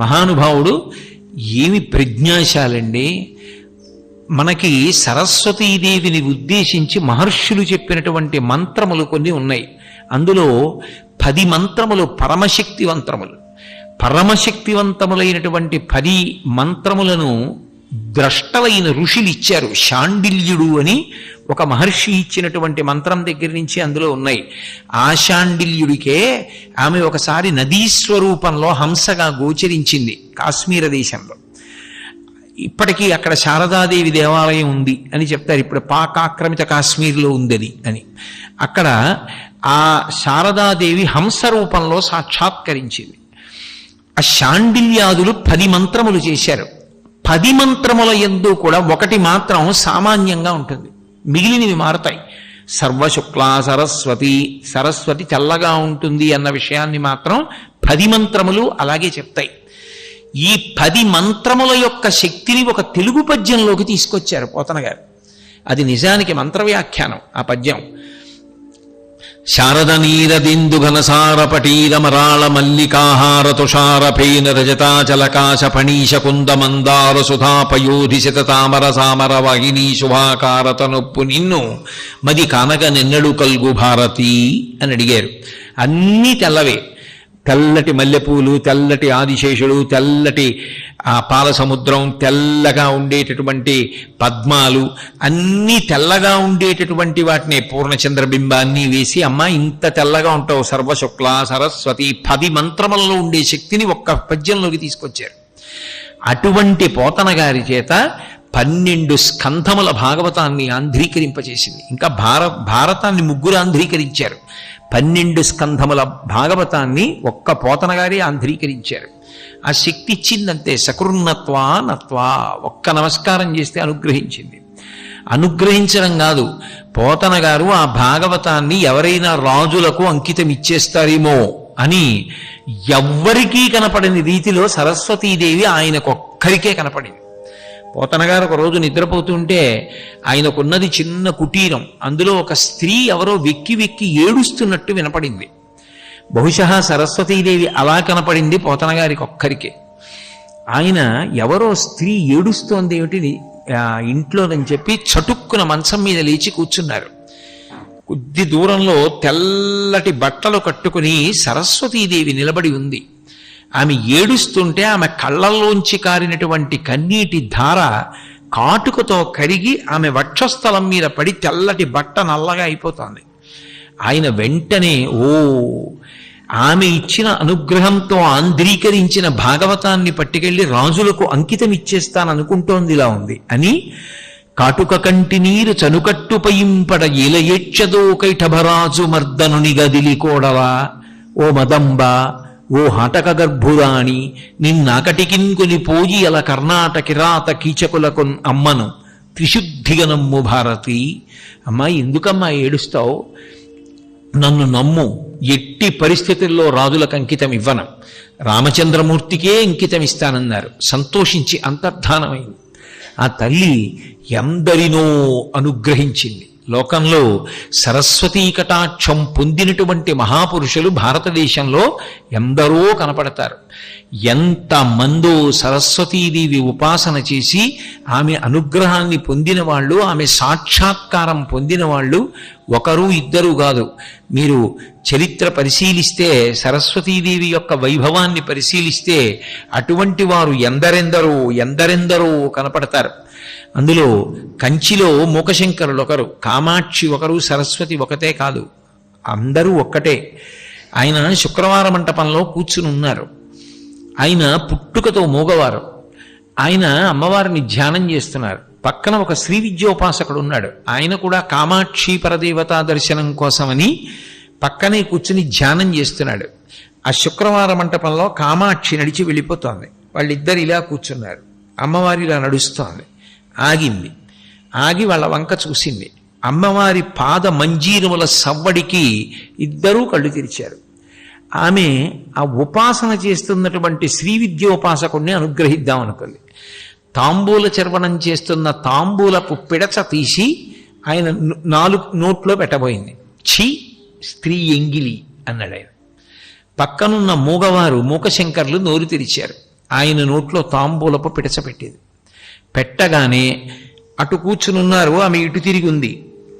A: మహానుభావుడు ఏమి ప్రజ్ఞాశాలండి! మనకి సరస్వతీదేవిని ఉద్దేశించి మహర్షులు చెప్పినటువంటి మంత్రములు కొన్ని ఉన్నాయి. అందులో 10 మంత్రములు పరమశక్తివంతములు. పరమశక్తివంతములైనటువంటి 10 మంత్రములను ద్రష్టలైన ఋషులు ఇచ్చారు. శాండిల్యుడు అని ఒక మహర్షి ఇచ్చినటువంటి మంత్రం దగ్గర నుంచి అందులో ఉన్నాయి. ఆ శాండిల్యుడికే ఆమె ఒకసారి నదీ స్వరూపంలో హంసగా గోచరించింది కాశ్మీర దేశంలో. ఇప్పటికీ అక్కడ శారదాదేవి దేవాలయం ఉంది అని చెప్తారు. ఇప్పుడు పాక్ ఆక్రమిత కాశ్మీర్లో ఉందని అని. అక్కడ ఆ శారదాదేవి హంస రూపంలో సాక్షాత్కరించింది. ఆ శాండిల్యాదులు 10 మంత్రములు చేశారు. 10 మంత్రముల యందు కూడా ఒకటి మాత్రం సామాన్యంగా ఉంటుంది, మిగిలినవి మారతాయి. సర్వశుక్లా సరస్వతి, సరస్వతి తెల్లగా ఉంటుంది అన్న విషయాన్ని మాత్రం 10 మంత్రములు అలాగే చెప్తాయి. ఈ 10 మంత్రముల యొక్క శక్తిని ఒక తెలుగు పద్యంలోకి తీసుకొచ్చారు పోతన గారు. అది నిజానికి మంత్ర వ్యాఖ్యానం. ఆ పద్యం శారద నీరదిందు ఘనసార పటీరమరాళ మల్లికాహార తుషారపేన రజతాచలకాశ ఫణీశ కుంద మందార సుధాపయోధి శతతామర సామర వాహిని శుభాకారత నొప్పు నిన్ను మది కానగ నిన్నడు కల్గు భారతి అని అడిగారు. అన్నీ తెల్లవే, తెల్లటి మల్లెపూలు, తెల్లటి ఆదిశేషుడు, తెల్లటి పాల సముద్రం, తెల్లగా ఉండేటటువంటి పద్మాలు, అన్నీ తెల్లగా ఉండేటటువంటి వాటిని పూర్ణచంద్రబింబాన్ని వేసి, అమ్మ ఇంత తెల్లగా ఉంటావు సర్వశుక్ల సరస్వతి, 10 మంత్రములలో ఉండే శక్తిని ఒక్క పద్యంలోకి తీసుకొచ్చారు. అటువంటి పోతన గారి చేత 12 స్కంధముల భాగవతాన్ని ఆంధ్రీకరింపచేసింది. ఇంకా భారతాన్ని 3 ఆంధ్రీకరించారు. 12 స్కంధముల భాగవతాన్ని ఒక్క పోతన గారి ఆంధ్రీకరించారు. ఆ శక్తి ఇచ్చిందంతే. సకృన్నత్వా నత్వా, ఒక్క నమస్కారం చేస్తే అనుగ్రహించింది. అనుగ్రహించడం కాదు, పోతన గారు ఆ భాగవతాన్ని ఎవరైనా రాజులకు అంకితం ఇచ్చేస్తారేమో అని ఎవ్వరికీ కనపడని రీతిలో సరస్వతీదేవి ఆయనకొక్కరికే కనపడింది. పోతన గారు ఒక రోజు నిద్రపోతుంటే ఆయనకున్నది చిన్న కుటీరం, అందులో ఒక స్త్రీ ఎవరో వెక్కి వెక్కి ఏడుస్తున్నట్టు వినపడింది. బహుశా సరస్వతీదేవి అలా కనపడింది పోతన గారికి ఒక్కరికే. ఆయన ఎవరో స్త్రీ ఏడుస్తోంది ఏమిటి ఇంట్లోనని చెప్పి చటుక్కున మంచం మీద లేచి కూర్చున్నారు. కొద్ది దూరంలో తెల్లటి బట్టలు కట్టుకుని సరస్వతీదేవి నిలబడి ఉంది. ఆమె ఏడుస్తుంటే ఆమె కళ్ళల్లోంచి కారినటువంటి కన్నీటి ధార కాటుకతో కరిగి ఆమె వక్షస్థలం మీద పడి తెల్లటి బట్ట నల్లగా అయిపోతుంది. ఆయన వెంటనే ఆమె ఇచ్చిన అనుగ్రహంతో ఆంధ్రీకరించిన భాగవతాన్ని పట్టుకెళ్లి రాజులకు అంకితం ఇచ్చేస్తాననుకుంటోంది ఇలా ఉంది అని, కాటుక కంటి నీరు చనుకట్టుపయింపడ ఇలయెచ్చదో కైఠభరాజు మర్దనుని గదిలి కోడవా, ఓ మదంబ ఓ హటక గర్భురాణి, నిన్నాకటికిన్కొని పోయి అల కర్ణాటకిరాత కీచకులకు అమ్మను త్రిశుద్ధిగా నమ్ము భారతి. అమ్మా ఎందుకమ్మా ఏడుస్తావు? నన్ను నమ్ము, ఎట్టి పరిస్థితుల్లో రాజులకు అంకితం ఇవ్వను, రామచంద్రమూర్తికే అంకితం ఇస్తానన్నారు. సంతోషించి అంతర్ధానమైంది. ఆ తల్లి ఎందరినో అనుగ్రహించింది. లోకంలో సరస్వతీ కటాక్షం పొందినటువంటి మహాపురుషులు భారతదేశంలో ఎందరో కనపడతారు. ఎంతమందో సరస్వతీదేవి ఉపాసన చేసి ఆమె అనుగ్రహాన్ని పొందిన వాళ్ళు, ఆమె సాక్షాత్కారం పొందిన వాళ్ళు ఒకరు ఇద్దరు కాదు. మీరు చరిత్ర పరిశీలిస్తే, సరస్వతీదేవి యొక్క వైభవాన్ని పరిశీలిస్తే అటువంటి వారు ఎందరెందరో కనపడతారు. అందులో కంచిలో మూకశంకరులు ఒకరు, కామాక్షి ఒకరు, సరస్వతి ఒకతే కాదు, అందరూ ఒక్కటే. ఆయన శుక్రవార మంటపంలో కూర్చుని ఉన్నారు. ఆయన పుట్టుకతో మూగవారు. ఆయన అమ్మవారిని ధ్యానం చేస్తున్నారు. పక్కన ఒక శ్రీ విద్యోపాసకుడు ఉన్నాడు. ఆయన కూడా కామాక్షి పరదేవతా దర్శనం కోసమని పక్కనే కూర్చుని ధ్యానం చేస్తున్నాడు. ఆ శుక్రవార మంటపంలో కామాక్షి నడిచి వెళ్ళిపోతోంది. వాళ్ళిద్దరు ఇలా కూర్చున్నారు. అమ్మవారి ఇలా నడుస్తోంది. ఆగింది. ఆగి వాళ్ళ వంక చూసింది. అమ్మవారి పాద మంజీరముల సవ్వడికి ఇద్దరూ కళ్ళు తెరిచారు. ఆమె ఆ ఉపాసన చేస్తున్నటువంటి శ్రీ విద్యోపాసకుడిని అనుగ్రహిద్దాం అనుకుంది. తాంబూల చర్వణం చేస్తున్న తాంబూలపు పిడచ తీసి ఆయన 4 నోట్లో పెట్టబోయింది. ఛీ స్త్రీ ఎంగిలి అన్నాడు ఆయన. పక్కనున్న మూగవారు మూకశంకర్లు నోరు తెరిచారు. ఆయన నోట్లో తాంబూలపు పిడచపెట్టేది. పెట్టగానే అటు కూర్చునున్నారు, ఆమె ఇటు తిరిగి ఉంది.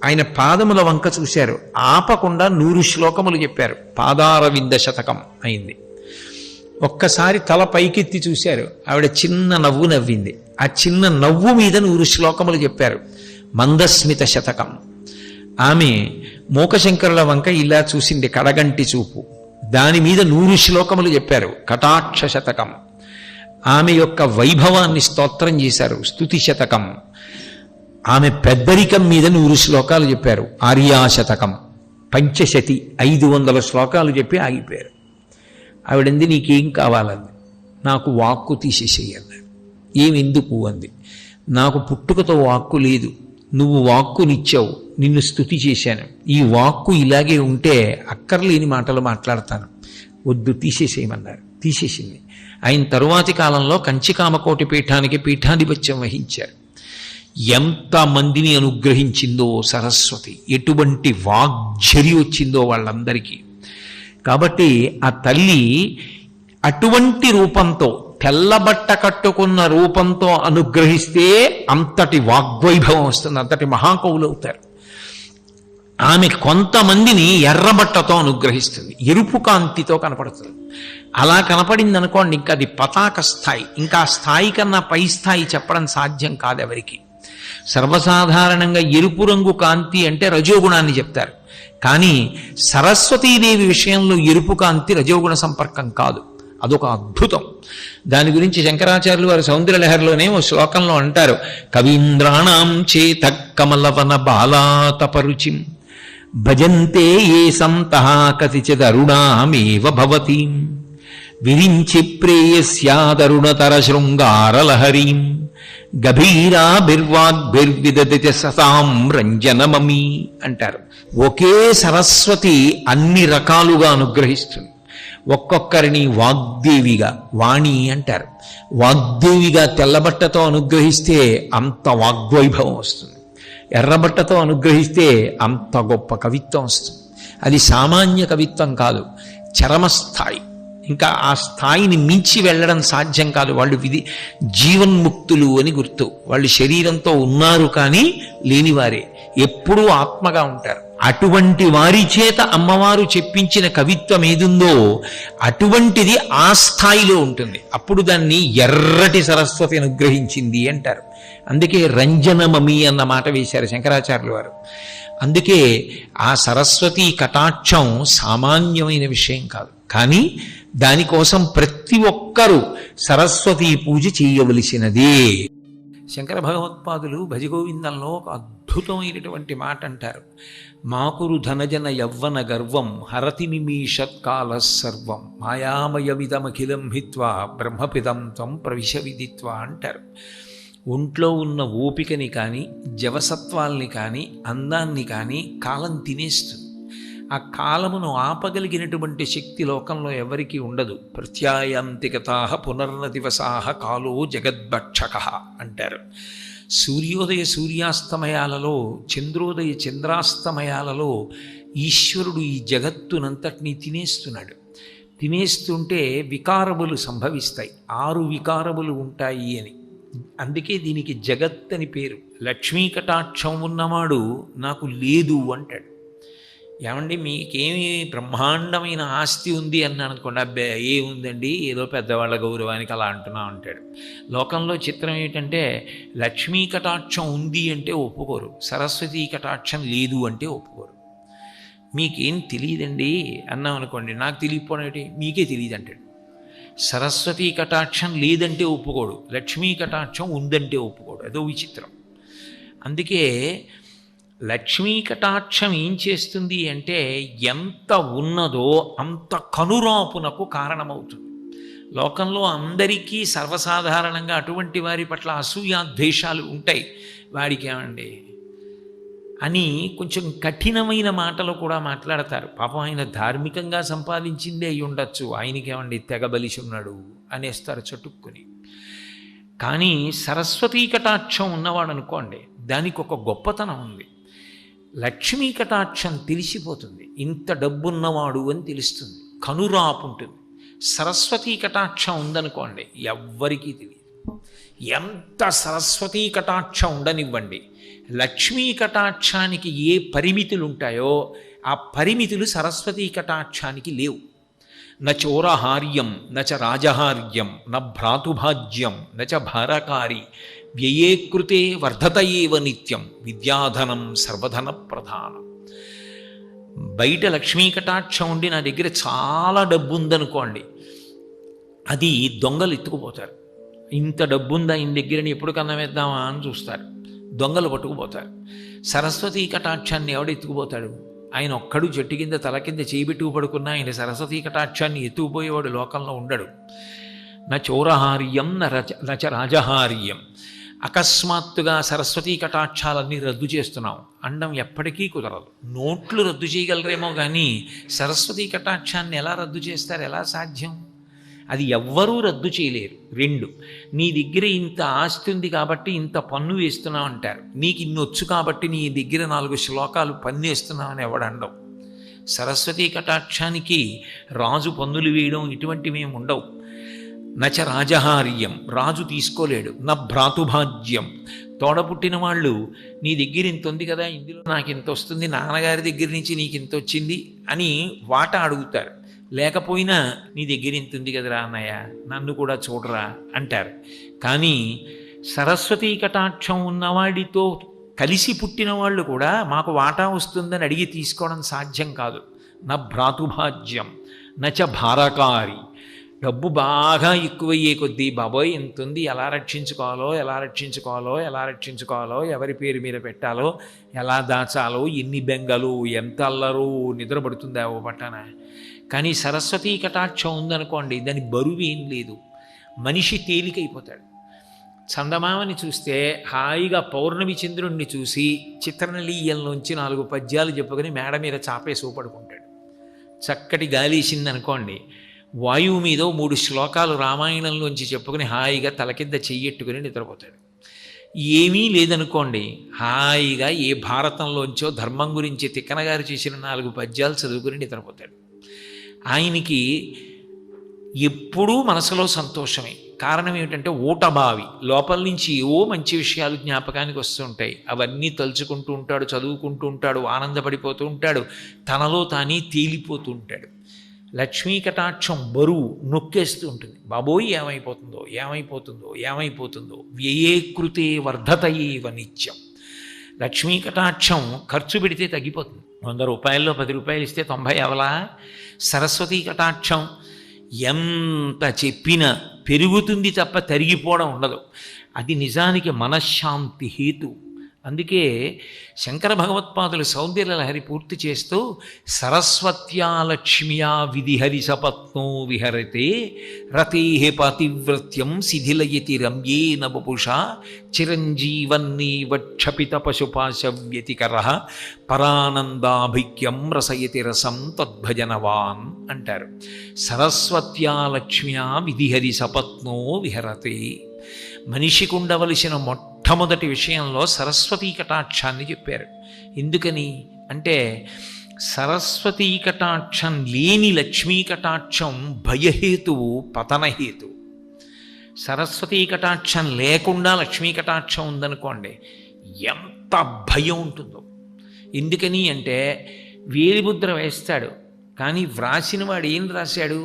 A: ఆయన పాదముల వంక చూశారు, ఆపకుండా 100 శ్లోకములు చెప్పారు. పాదారవింద శతకం అయింది. ఒక్కసారి తల పైకెత్తి చూశారు, ఆవిడ చిన్న నవ్వు నవ్వింది. ఆ చిన్న నవ్వు మీద 100 శ్లోకములు చెప్పారు. మందస్మిత శతకం. ఆమె మూకశంకరుల వంక ఇలా చూసింది, కడగంటి చూపు. దాని మీద 100 శ్లోకములు చెప్పారు. కటాక్ష శతకం. ఆమె యొక్క వైభవాన్ని స్తోత్రం చేశారు. స్తుతి శతకం. ఆమె పెద్దరికం మీద 100 శ్లోకాలు చెప్పారు. ఆర్యాశతకం. పంచశతి 500 శ్లోకాలు చెప్పి ఆగిపోయారు. ఆవిడంది, నీకేం కావాలంది. నాకు వాక్కు తీసేసేయండి. ఏమెందుకు అంది. నాకు పుట్టుకతో వాక్కు లేదు, నువ్వు వాక్కునిచ్చావు, నిన్ను స్తుతి చేశాను. ఈ వాక్కు ఇలాగే ఉంటే అక్కర్లేని మాటలు మాట్లాడతాను, వద్దు తీసేసేయమన్నారు. తీసేసింది. ఆయన తరువాతి కాలంలో కంచికామకోటి పీఠానికి పీఠాధిపత్యం వహించారు. ఎంతమందిని అనుగ్రహించిందో సరస్వతి, ఎటువంటి వాగ్ఝరి వచ్చిందో వాళ్ళందరికీ. కాబట్టి ఆ తల్లి అటువంటి రూపంతో, తెల్లబట్ట కట్టుకున్న రూపంతో అనుగ్రహిస్తే అంతటి వాగ్వైభవం వస్తుంది, అంతటి మహాకవులు అవుతారు. ఆమె కొంతమందిని ఎర్రబట్టతో అనుగ్రహిస్తుంది, ఎరుపు కాంతితో కనపడుతుంది. అలా కనపడింది అనుకోండి, ఇంకా అది పతాక స్థాయి. ఇంకా ఆ స్థాయి కన్నా పై స్థాయి చెప్పడం సాధ్యం కాదు ఎవరికి. సర్వసాధారణంగా ఎరుపు రంగు కాంతి అంటే రజోగుణాన్ని చెప్తారు. కానీ సరస్వతీదేవి విషయంలో ఎరుపు కాంతి రజోగుణ సంపర్కం కాదు, అదొక అద్భుతం. దాని గురించి శంకరాచార్యులు వారు సౌందర్యలహరిలోనే ఓ శ్లోకంలో అంటారు, కవీంద్రాణం చేత కమలవన బాలాతపరుచిం భజంతే ఏ సంతః కతిచిదరుణామేవ భవతీం విరించి ప్రేయస్యాదరుణతర శృంగారలహరీం గభీరాభిర్వాగ్భిర్విదతి సతాం రంజనమమి అంటారు. ఒకే సరస్వతి అన్ని రకాలుగా అనుగ్రహిస్తుంది. ఒక్కొక్కరిని వాగ్దేవిగా, వాణి అంటారు, వాగ్దేవిగా తెల్లబట్టతో అనుగ్రహిస్తే అంత వాగ్వైభవం వస్తుంది. ఎర్రబట్టతో అనుగ్రహిస్తే అంత గొప్ప కవిత్వం వస్తుంది. అది సామాన్య కవిత్వం కాదు, చరమస్థాయి. ఇంకా ఆ స్థాయిని మించి వెళ్ళడం సాధ్యం కాదు. వాళ్ళు జీవన్ముక్తులు అని గుర్తు. వాళ్ళు శరీరంతో ఉన్నారు కానీ లేనివారే, ఎప్పుడూ ఆత్మగా ఉంటారు. అటువంటి వారి చేత అమ్మవారు చెప్పించిన కవిత్వం ఏదుందో అటువంటిది ఆ స్థాయిలో ఉంటుంది. అప్పుడు దాన్ని ఎర్రటి సరస్వతి అనుగ్రహించింది అంటారు. అందుకే రంజనమమి అన్న మాట వేశారు శంకరాచార్యుల వారు. అందుకే ఆ సరస్వతి కటాక్షం సామాన్యమైన విషయం కాదు. కానీ దానికోసం ప్రతి ఒక్కరూ సరస్వతీ పూజ చేయవలసినదే. శంకర భగవత్పాదులు భజగోవిందంలో ఒక అద్భుతమైనటువంటి మాట అంటారు, మాకురు ధనజన యవ్వన గర్వం హరతి నిమీషత్కాల సర్వం మాయామయమిదమఖిలం హిత్వా బ్రహ్మపిదం త్వం ప్రవిశ విదిత్వ అంటారు. ఒంట్లో ఉన్న ఓపికని కానీ, జవసత్వాల్ని కానీ, అందాన్ని కానీ కాలం తినేస్తుంది. ఆ కాలమును ఆపగలిగినటువంటి శక్తి లోకంలో ఎవరికీ ఉండదు. ప్రత్యాయాంతికతాః పునర్నదివసాః కాలో జగద్భక్షక అంటారు. సూర్యోదయ సూర్యాస్తమయాలలో, చంద్రోదయ చంద్రాస్తమయాలలో ఈశ్వరుడు ఈ జగత్తునంతటినీ తినేస్తున్నాడు. తినేస్తుంటే వికారములు సంభవిస్తాయి. 6 వికారములు ఉంటాయి అని. అందుకే దీనికి జగత్ అని పేరు. లక్ష్మీ కటాక్షం ఉన్నవాడు నాకు లేదు అంటాడు. ఏమండి మీకేమి బ్రహ్మాండమైన ఆస్తి ఉంది అన్నాను అనుకోండి, అబ్బే ఏముందండి ఏదో పెద్దవాళ్ళ గౌరవానికి అలా అంటున్నాం అంటాడు. లోకంలో చిత్రం ఏంటంటే లక్ష్మీ కటాక్షం ఉంది అంటే ఒప్పుకోరు, సరస్వతీ కటాక్షం లేదు అంటే ఒప్పుకోరు. మీకేం తెలియదండి అన్నాం అనుకోండి, నాకు తెలియకపోవడం ఏంటి, మీకే తెలియదు అంటాడు. సరస్వతీ కటాక్షం లేదంటే ఒప్పుకోడు, లక్ష్మీ కటాక్షం ఉందంటే ఒప్పుకోడు. అదో విచిత్రం. అందుకే లక్ష్మీ కటాక్షం ఏం చేస్తుంది అంటే ఎంత ఉన్నదో అంత కనురాపునకు కారణమవుతుంది. లోకంలో అందరికీ సర్వసాధారణంగా అటువంటి వారి పట్ల అసూయాద్వేషాలు ఉంటాయి. వాడికి ఏమండి అని కొంచెం కఠినమైన మాటలు కూడా మాట్లాడతారు. పాపం ఆయన ధార్మికంగా సంపాదించిందే అయి ఉండొచ్చు, ఆయనకేమండి తెగబలిసి ఉన్నాడు అనేస్తారు చటుక్కుని. కానీ సరస్వతీ కటాక్షం ఉన్నవాడు అనుకోండి, దానికి ఒక గొప్పతనం ఉంది. లక్ష్మీ కటాక్షం తెలిసిపోతుంది, ఇంత డబ్బున్నవాడు అని తెలుస్తుంది, కనురాపు ఉంటుంది. సరస్వతీ కటాక్షం ఉందనుకోండి, ఎవ్వరికీ తెలియదు. ఎంత సరస్వతీ కటాక్షం ఉండనివ్వండి, లక్ష్మీ కటాక్షానికి ఏ పరిమితులు ఉంటాయో ఆ పరిమితులు సరస్వతీ కటాక్షానికి లేవు. నచోరహార్యం నచ రాజహార్యం న భ్రాతుభాజ్యం నచ భారకారి వ్యయే కృతే వర్ధత ఏవ నిత్యం విద్యాధనం సర్వధన ప్రధానం. బయట లక్ష్మీ కటాక్షం ఉండి నా దగ్గర చాలా డబ్బు ఉందనుకోండి, అది దొంగలు ఎత్తుకుపోతారు. ఇంత డబ్బుందా ఈయన దగ్గరని ఎప్పుడు కన్నా వేద్దామా అని చూస్తారు, దొంగలు పట్టుకుపోతారు. సరస్వతీ కటాక్షాన్ని ఎవడు ఎత్తుకుపోతాడు? ఆయన ఒక్కడు చెట్టు కింద తల కింద చేయిబెట్టుకు పడుకున్నా ఆయన సరస్వతీ కటాక్షాన్ని ఎత్తుకుపోయేవాడు లోకంలో ఉండడు. నా చోరహార్యం నచ రాజహార్యం. అకస్మాత్తుగా సరస్వతీ కటాక్షాలన్నీ రద్దు చేస్తున్నాం అండం ఎప్పటికీ కుదరదు. నోట్లు రద్దు చేయగలరేమో కానీ సరస్వతీ కటాక్షాన్ని ఎలా రద్దు చేస్తారు? ఎలా సాధ్యం? అది ఎవ్వరూ రద్దు చేయలేరు. 2, నీ దగ్గర ఇంత ఆస్తి ఉంది కాబట్టి ఇంత పన్ను వేస్తున్నావు అంటారు. నీకు ఇన్నొచ్చు కాబట్టి నీ దగ్గర 4 శ్లోకాలు పన్ను వేస్తున్నావు అని ఎవడండవు. సరస్వతీ కటాక్షానికి రాజు పన్నులు వేయడం ఇటువంటివి ఏమి ఉండవు. నచ రాజహార్యం, రాజు తీసుకోలేడు. నా భ్రాతుభాజ్యం, తోడపుట్టిన వాళ్ళు నీ దగ్గర ఇంత ఉంది కదా, ఇందులో నాకు ఇంత వస్తుంది, నాన్నగారి దగ్గర నుంచి నీకు ఇంత వచ్చింది అని వాటా అడుగుతారు. లేకపోయినా నీ దగ్గర ఇంత ఉంది కదరా అన్నయ్య, నన్ను కూడా చూడరా అంటారు. కానీ సరస్వతీ కటాక్షం ఉన్నవాడితో కలిసి పుట్టిన వాళ్ళు కూడా మాకు వాటా వస్తుందని అడిగి తీసుకోవడం సాధ్యం కాదు. నా భ్రాతుభాజ్యం నచ భారకారి. డబ్బు బాగా ఎక్కువయ్యే కొద్దీ బాబోయ్ ఎంత ఉంది, ఎలా రక్షించుకోవాలో ఎవరి పేరు మీద పెట్టాలో, ఎలా దాచాలో, ఎన్ని బెంగలు, ఎంత అల్లరు, నిద్రపడుతుందా ఓ పట్టణ. కానీ సరస్వతీ కటాక్షం ఉందనుకోండి, దాని బరువు ఏం లేదు, మనిషి తేలికైపోతాడు. చందమామని చూస్తే హాయిగా పౌర్ణమి చంద్రుణ్ణి చూసి చిత్రనలీయంలోంచి 4 పద్యాలు చెప్పుకొని మేడ మీద చాపేసి పడుకుంటాడు. చక్కటి గాలేసిందనుకోండి, వాయువు మీద 3 శ్లోకాలు రామాయణంలోంచి చెప్పుకొని హాయిగా తల కింద చెయ్యెట్టుకుని నిద్రపోతాడు. ఏమీ లేదనుకోండి, హాయిగా ఏ భారతంలోంచో ధర్మం గురించి తిక్కనగారు చేసిన 4 పద్యాలు చదువుకుని నిద్రపోతాడు. ఆయనకి ఎప్పుడూ మనసులో సంతోషమే. కారణం ఏమిటంటే ఊటబావి, లోపల నుంచి ఏవో మంచి విషయాలు జ్ఞాపకానికి వస్తూ ఉంటాయి. అవన్నీ తలుచుకుంటూ ఉంటాడు, చదువుకుంటూ ఉంటాడు, ఆనందపడిపోతూ ఉంటాడు, తనలో తానే తేలిపోతూ ఉంటాడు. లక్ష్మీ కటాక్షం బరువు నొక్కేస్తూ ఉంటుంది. బాబోయ్ ఏమైపోతుందో వ్యయే కృతే వర్ధత ఏవ నిత్యం. లక్ష్మీ కటాక్షం ఖర్చు పెడితే తగ్గిపోతుంది. 100 రూపాయల్లో 10 రూపాయలు ఇస్తే 90 అవలా. సరస్వతీ కటాక్షం ఎంత చెప్పినా పెరుగుతుంది తప్ప తరిగిపోవడం ఉండదు. అది నిజానికి మనశ్శాంతి హేతు. అందుకే శంకర భగవత్పాదులు సౌందర్యలహరి పూర్తి చేస్తూ సరస్వత్యా లక్ష్మ్యా విధిహరి సపత్నో విహరతే రతే పతివ్రత్యం శిథిలయతి రమ్యేన వపుషా చిరంజీవన్నీవక్షపిత పశుపాశవ్యతికర పరానందాభిక్యం రసయతి రసం తద్భజనవాన్ అంటారు. సరస్వత్యా లక్ష్మ్యా విధిహరి సపత్నో విహరతే. మనిషికి ఉండవలసిన మొట్టమొదటి విషయంలో సరస్వతీ కటాక్షాన్ని చెప్పారు. ఎందుకని అంటే సరస్వతీ కటాక్షం లేని లక్ష్మీ కటాక్షం భయహేతువు, పతనహేతువు. సరస్వతీ కటాక్షం లేకుండా లక్ష్మీ కటాక్షం ఉందనుకోండి, ఎంత భయం ఉంటుందో. ఎందుకని అంటే వేలిముద్ర వేస్తాడు, కానీ వ్రాసిన వాడు ఏం రాశాడు?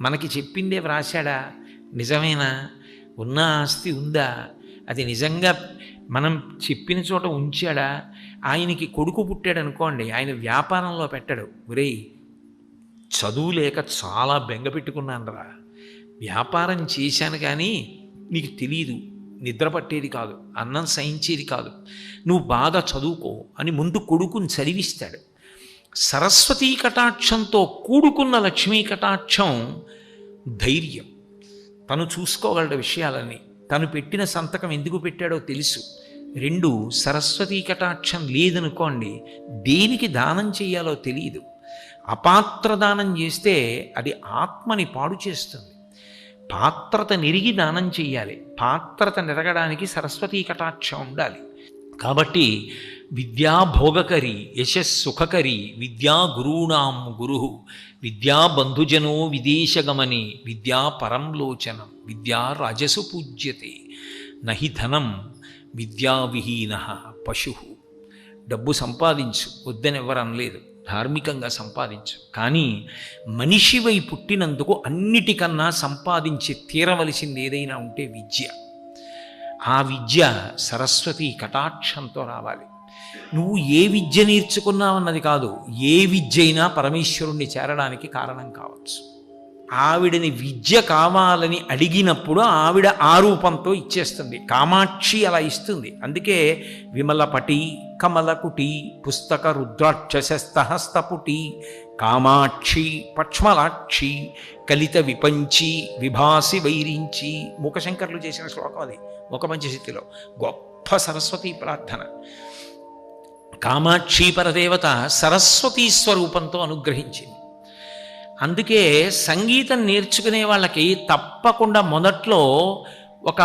A: మనకి చెప్పిందే వ్రాశాడా? నిజమేనా? ఉన్న ఆస్తి ఉందా? అది నిజంగా మనం చెప్పిన చోట ఉంచాడా? ఆయనకి కొడుకు పుట్టాడు అనుకోండి, ఆయన వ్యాపారంలో పెట్టాడు, ఒరేయ్ చదువు లేక చాలా బెంగ పెట్టుకున్నాను రా, వ్యాపారం చేశాను కానీ నీకు తెలియదు, నిద్ర పట్టేది కాదు, అన్నం సహించేది కాదు, నువ్వు బాగా చదువుకో అని ముందు కొడుకుని చదివిస్తాడు. సరస్వతీ కటాక్షంతో కూడుకున్న లక్ష్మీ కటాక్షం ధైర్యం. తను చూసుకోగలడు విషయాలని, తను పెట్టిన సంతకం ఎందుకు పెట్టాడో తెలుసు. 2 సరస్వతీ కటాక్షం లేదనుకోండి, దేనికి దానం చేయాలో తెలియదు. అపాత్ర దానం చేస్తే అది ఆత్మని పాడు చేస్తుంది. పాత్రత నెరిగి దానం చెయ్యాలి. పాత్రత నెరగడానికి సరస్వతీ కటాక్షం ఉండాలి. కాబట్టి విద్యా భోగకరి యశస్సుఖకరి విద్యా గురూణాం గురు విద్యా బంధుజనో విదేశగమని విద్యా పరంలోచనం విద్యా రాజసు పూజ్యతే నహి ధనం విద్యావిహీన పశు. డబ్బు సంపాదించు వద్దని ఎవరు అనలేదు, ధార్మికంగా సంపాదించు. కానీ మనిషివై పుట్టినందుకు అన్నిటికన్నా సంపాదించి తీరవలసింది ఏదైనా ఉంటే విద్య. ఆ విద్య సరస్వతి కటాక్షంతో రావాలి. నువ్వు ఏ విద్య నేర్చుకున్నావన్నది కాదు, ఏ విద్య అయినా పరమేశ్వరుణ్ణి చేరడానికి కారణం కావచ్చు. ఆవిడని విద్య కావాలని అడిగినప్పుడు ఆవిడ ఆ రూపంతో ఇచ్చేస్తుంది. కామాక్షి అలా ఇస్తుంది. అందుకే విమలపటి కమలకుటి పుస్తక రుద్రాక్షస్తహస్తపుటి కామాక్షి పక్ష్మలాక్షి కలిత విపంచి విభాసి వైరించి. మూకశంకర్లు చేసిన శ్లోకం అది మూకపంచశతిలో. గొప్ప సరస్వతీ ప్రార్థన. కామాక్షి పరదేవత సరస్వతీ స్వరూపంతో అనుగ్రహించింది. అందుకే సంగీతం నేర్చుకునే వాళ్ళకి తప్పకుండా మొదట్లో ఒక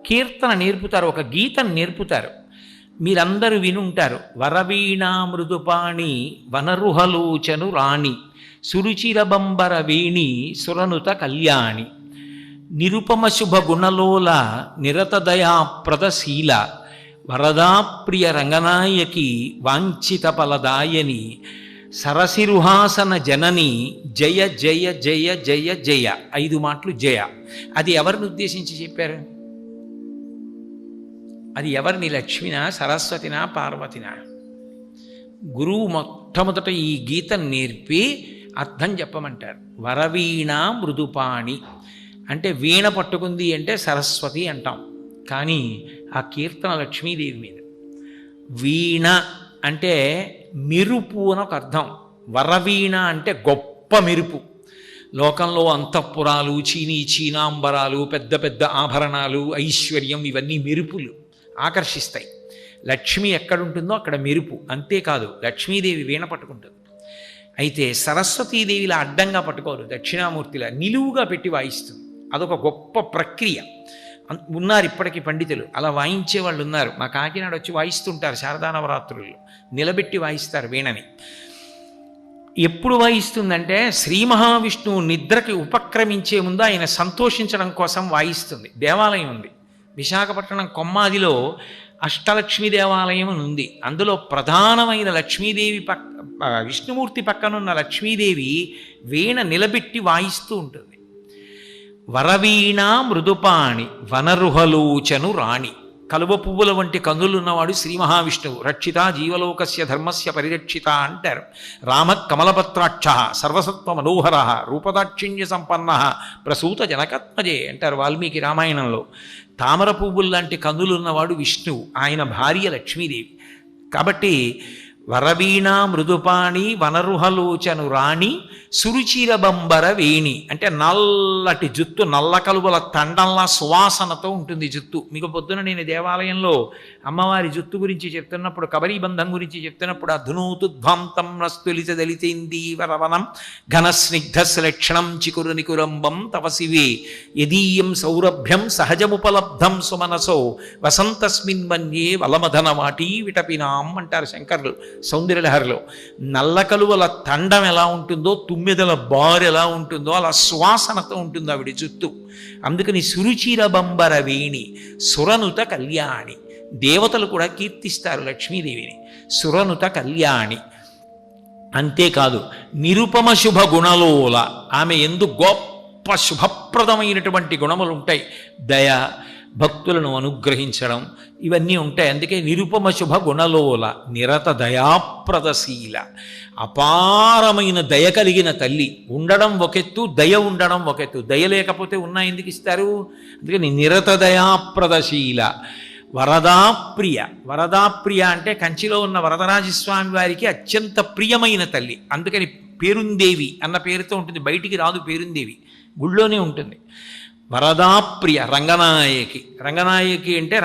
A: కీర్తన నేర్పుతారు, ఒక గీతం నేర్పుతారు. మీరందరూ వినుంటారు. వరవీణా మృదుపాణి వనరుహలోచను రాణి సురుచిరబంబర వేణి సురనుత కళ్యాణి నిరుపమ శుభ గుణలోల నిరతదయాప్రదశీల వరదాప్రియ రంగనాయకి వాంఛిత ఫలదాయని సరసిరుహాసన జనని జయ జయ జయ జయ జయ. 5 మాటలు జయ. అది ఎవరిని ఉద్దేశించి చెప్పారు? అది ఎవరిని? లక్ష్మినా, సరస్వతినా, పార్వతినా? గురువు మొట్టమొదట ఈ గీతం నేర్పి అర్థం చెప్పమంటారు. వరవీణ మృదుపాణి అంటే వీణ పట్టుకుంది అంటే సరస్వతి అంటాం. కానీ ఆ కీర్తన లక్ష్మీదేవి మీద. వీణ అంటే మెరుపు అని ఒక అర్థం. వరవీణ అంటే గొప్ప మెరుపు. లోకంలో అంతఃపురాలు, చీనాంబరాలు, పెద్ద పెద్ద ఆభరణాలు, ఐశ్వర్యం, ఇవన్నీ మెరుపులు ఆకర్షిస్తాయి. లక్ష్మి ఎక్కడుంటుందో అక్కడ మెరుపు. అంతేకాదు లక్ష్మీదేవి వీణ పట్టుకుంటుంది. అయితే సరస్వతీదేవిలా అడ్డంగా పట్టుకోరు, దక్షిణామూర్తిలా నిలువుగా పెట్టి వాయిస్తుంది. అదొక గొప్ప ప్రక్రియ. ఉన్నారు ఇప్పటికీ పండితులు, అలా వాయించే వాళ్ళు ఉన్నారు. మా కాకినాడ వచ్చి వాయిస్తుంటారు శారదా నవరాత్రుల్లో, నిలబెట్టి వాయిస్తారు వీణని. ఎప్పుడు వాయిస్తుందంటే శ్రీ మహావిష్ణువు నిద్రకి ఉపక్రమించే ముందు ఆయన సంతోషించడం కోసం వాయిస్తుంది. దేవాలయం ఉంది విశాఖపట్నం కొమ్మాదిలో, అష్టలక్ష్మి దేవాలయం అని ఉంది. అందులో ప్రధానమైన లక్ష్మీదేవి విష్ణుమూర్తి పక్కనున్న లక్ష్మీదేవి వీణ నిలబెట్టి వాయిస్తూ ఉంటుంది. వరవీణ మృదుపాణి వనరుహలోచను రాణి. కలువ పువ్వుల వంటి కన్నులున్నవాడు శ్రీ మహావిష్ణువు. రక్షిత జీవలోకస్య ధర్మస్య పరిరక్షిత అంటారు. రామ కమలపత్రాక్ష సర్వసత్వ మనోహర రూపదాక్షిణ్య సంపన్న ప్రసూత జనకత్మజే అంటారు వాల్మీకి రామాయణంలో. తామర పువ్వులు లాంటి కన్నులున్నవాడు విష్ణువు, ఆయన భార్య లక్ష్మీదేవి. కాబట్టి వరవీణ మృదుపాణి వనరుహలోచను రాణి సురుచిరబంబర వేణి అంటే నల్లటి జుత్తు, నల్ల కలువల తండంలా సువాసనతో ఉంటుంది జుత్తు. మీకు పొద్దున నేను దేవాలయంలో అమ్మవారి జుత్తు గురించి చెప్తున్నప్పుడు, కబరీబంధం గురించి చెప్తున్నప్పుడు అధునూతుధ్వాంతం నస్తులిత దళితేందీవరవనం ఘనస్నిగ్ధశ్లక్షణం చికురు నికురంబం తపసివే యదీయం సౌరభ్యం సహజముపలబ్ధం సుమనసో వసంతస్మిన్ మన్యే వలమధన వాటీ విటపినాం అంటారు శంకర్లు సౌందర్యలహరిలో. నల్ల కలువల తండం ఎలా ఉంటుందో, తుమ్మెదల బారు ఎలా ఉంటుందో అలా సువాసనతో ఉంటుంది ఆవిడ జుత్తు. అందుకని సురుచిరబంబర వేణి సురనుత కళ్యాణి. దేవతలు కూడా కీర్తిస్తారు లక్ష్మీదేవిని, సురనుత కళ్యాణి. అంతేకాదు నిరుపమ శుభ గుణలోల, ఆమె ఎందు గొప్ప శుభప్రదమైనటువంటి గుణములు ఉంటాయి. దయ, భక్తులను అనుగ్రహించడం, ఇవన్నీ ఉంటాయి. అందుకే నిరుపమ శుభ గుణలోల నిరత దయాప్రదశీల, అపారమైన దయ కలిగిన తల్లి. ఉండడం ఒకెత్తు, దయ ఉండడం ఒకెత్తు. దయ లేకపోతే ఉన్నా ఎందుకు ఇస్తారు? అందుకని నిరత దయాప్రదశీల వరదాప్రియ. వరదాప్రియ అంటే కంచిలో ఉన్న వరదరాజస్వామి వారికి అత్యంత ప్రియమైన తల్లి. అందుకని పేరుందేవి అన్న పేరుతో ఉంటుంది, బయటికి రాదు పేరుందేవి, గుళ్ళోనే ఉంటుంది. వరదాప్రియ రంగనాయకి. రంగనాయకి అంటే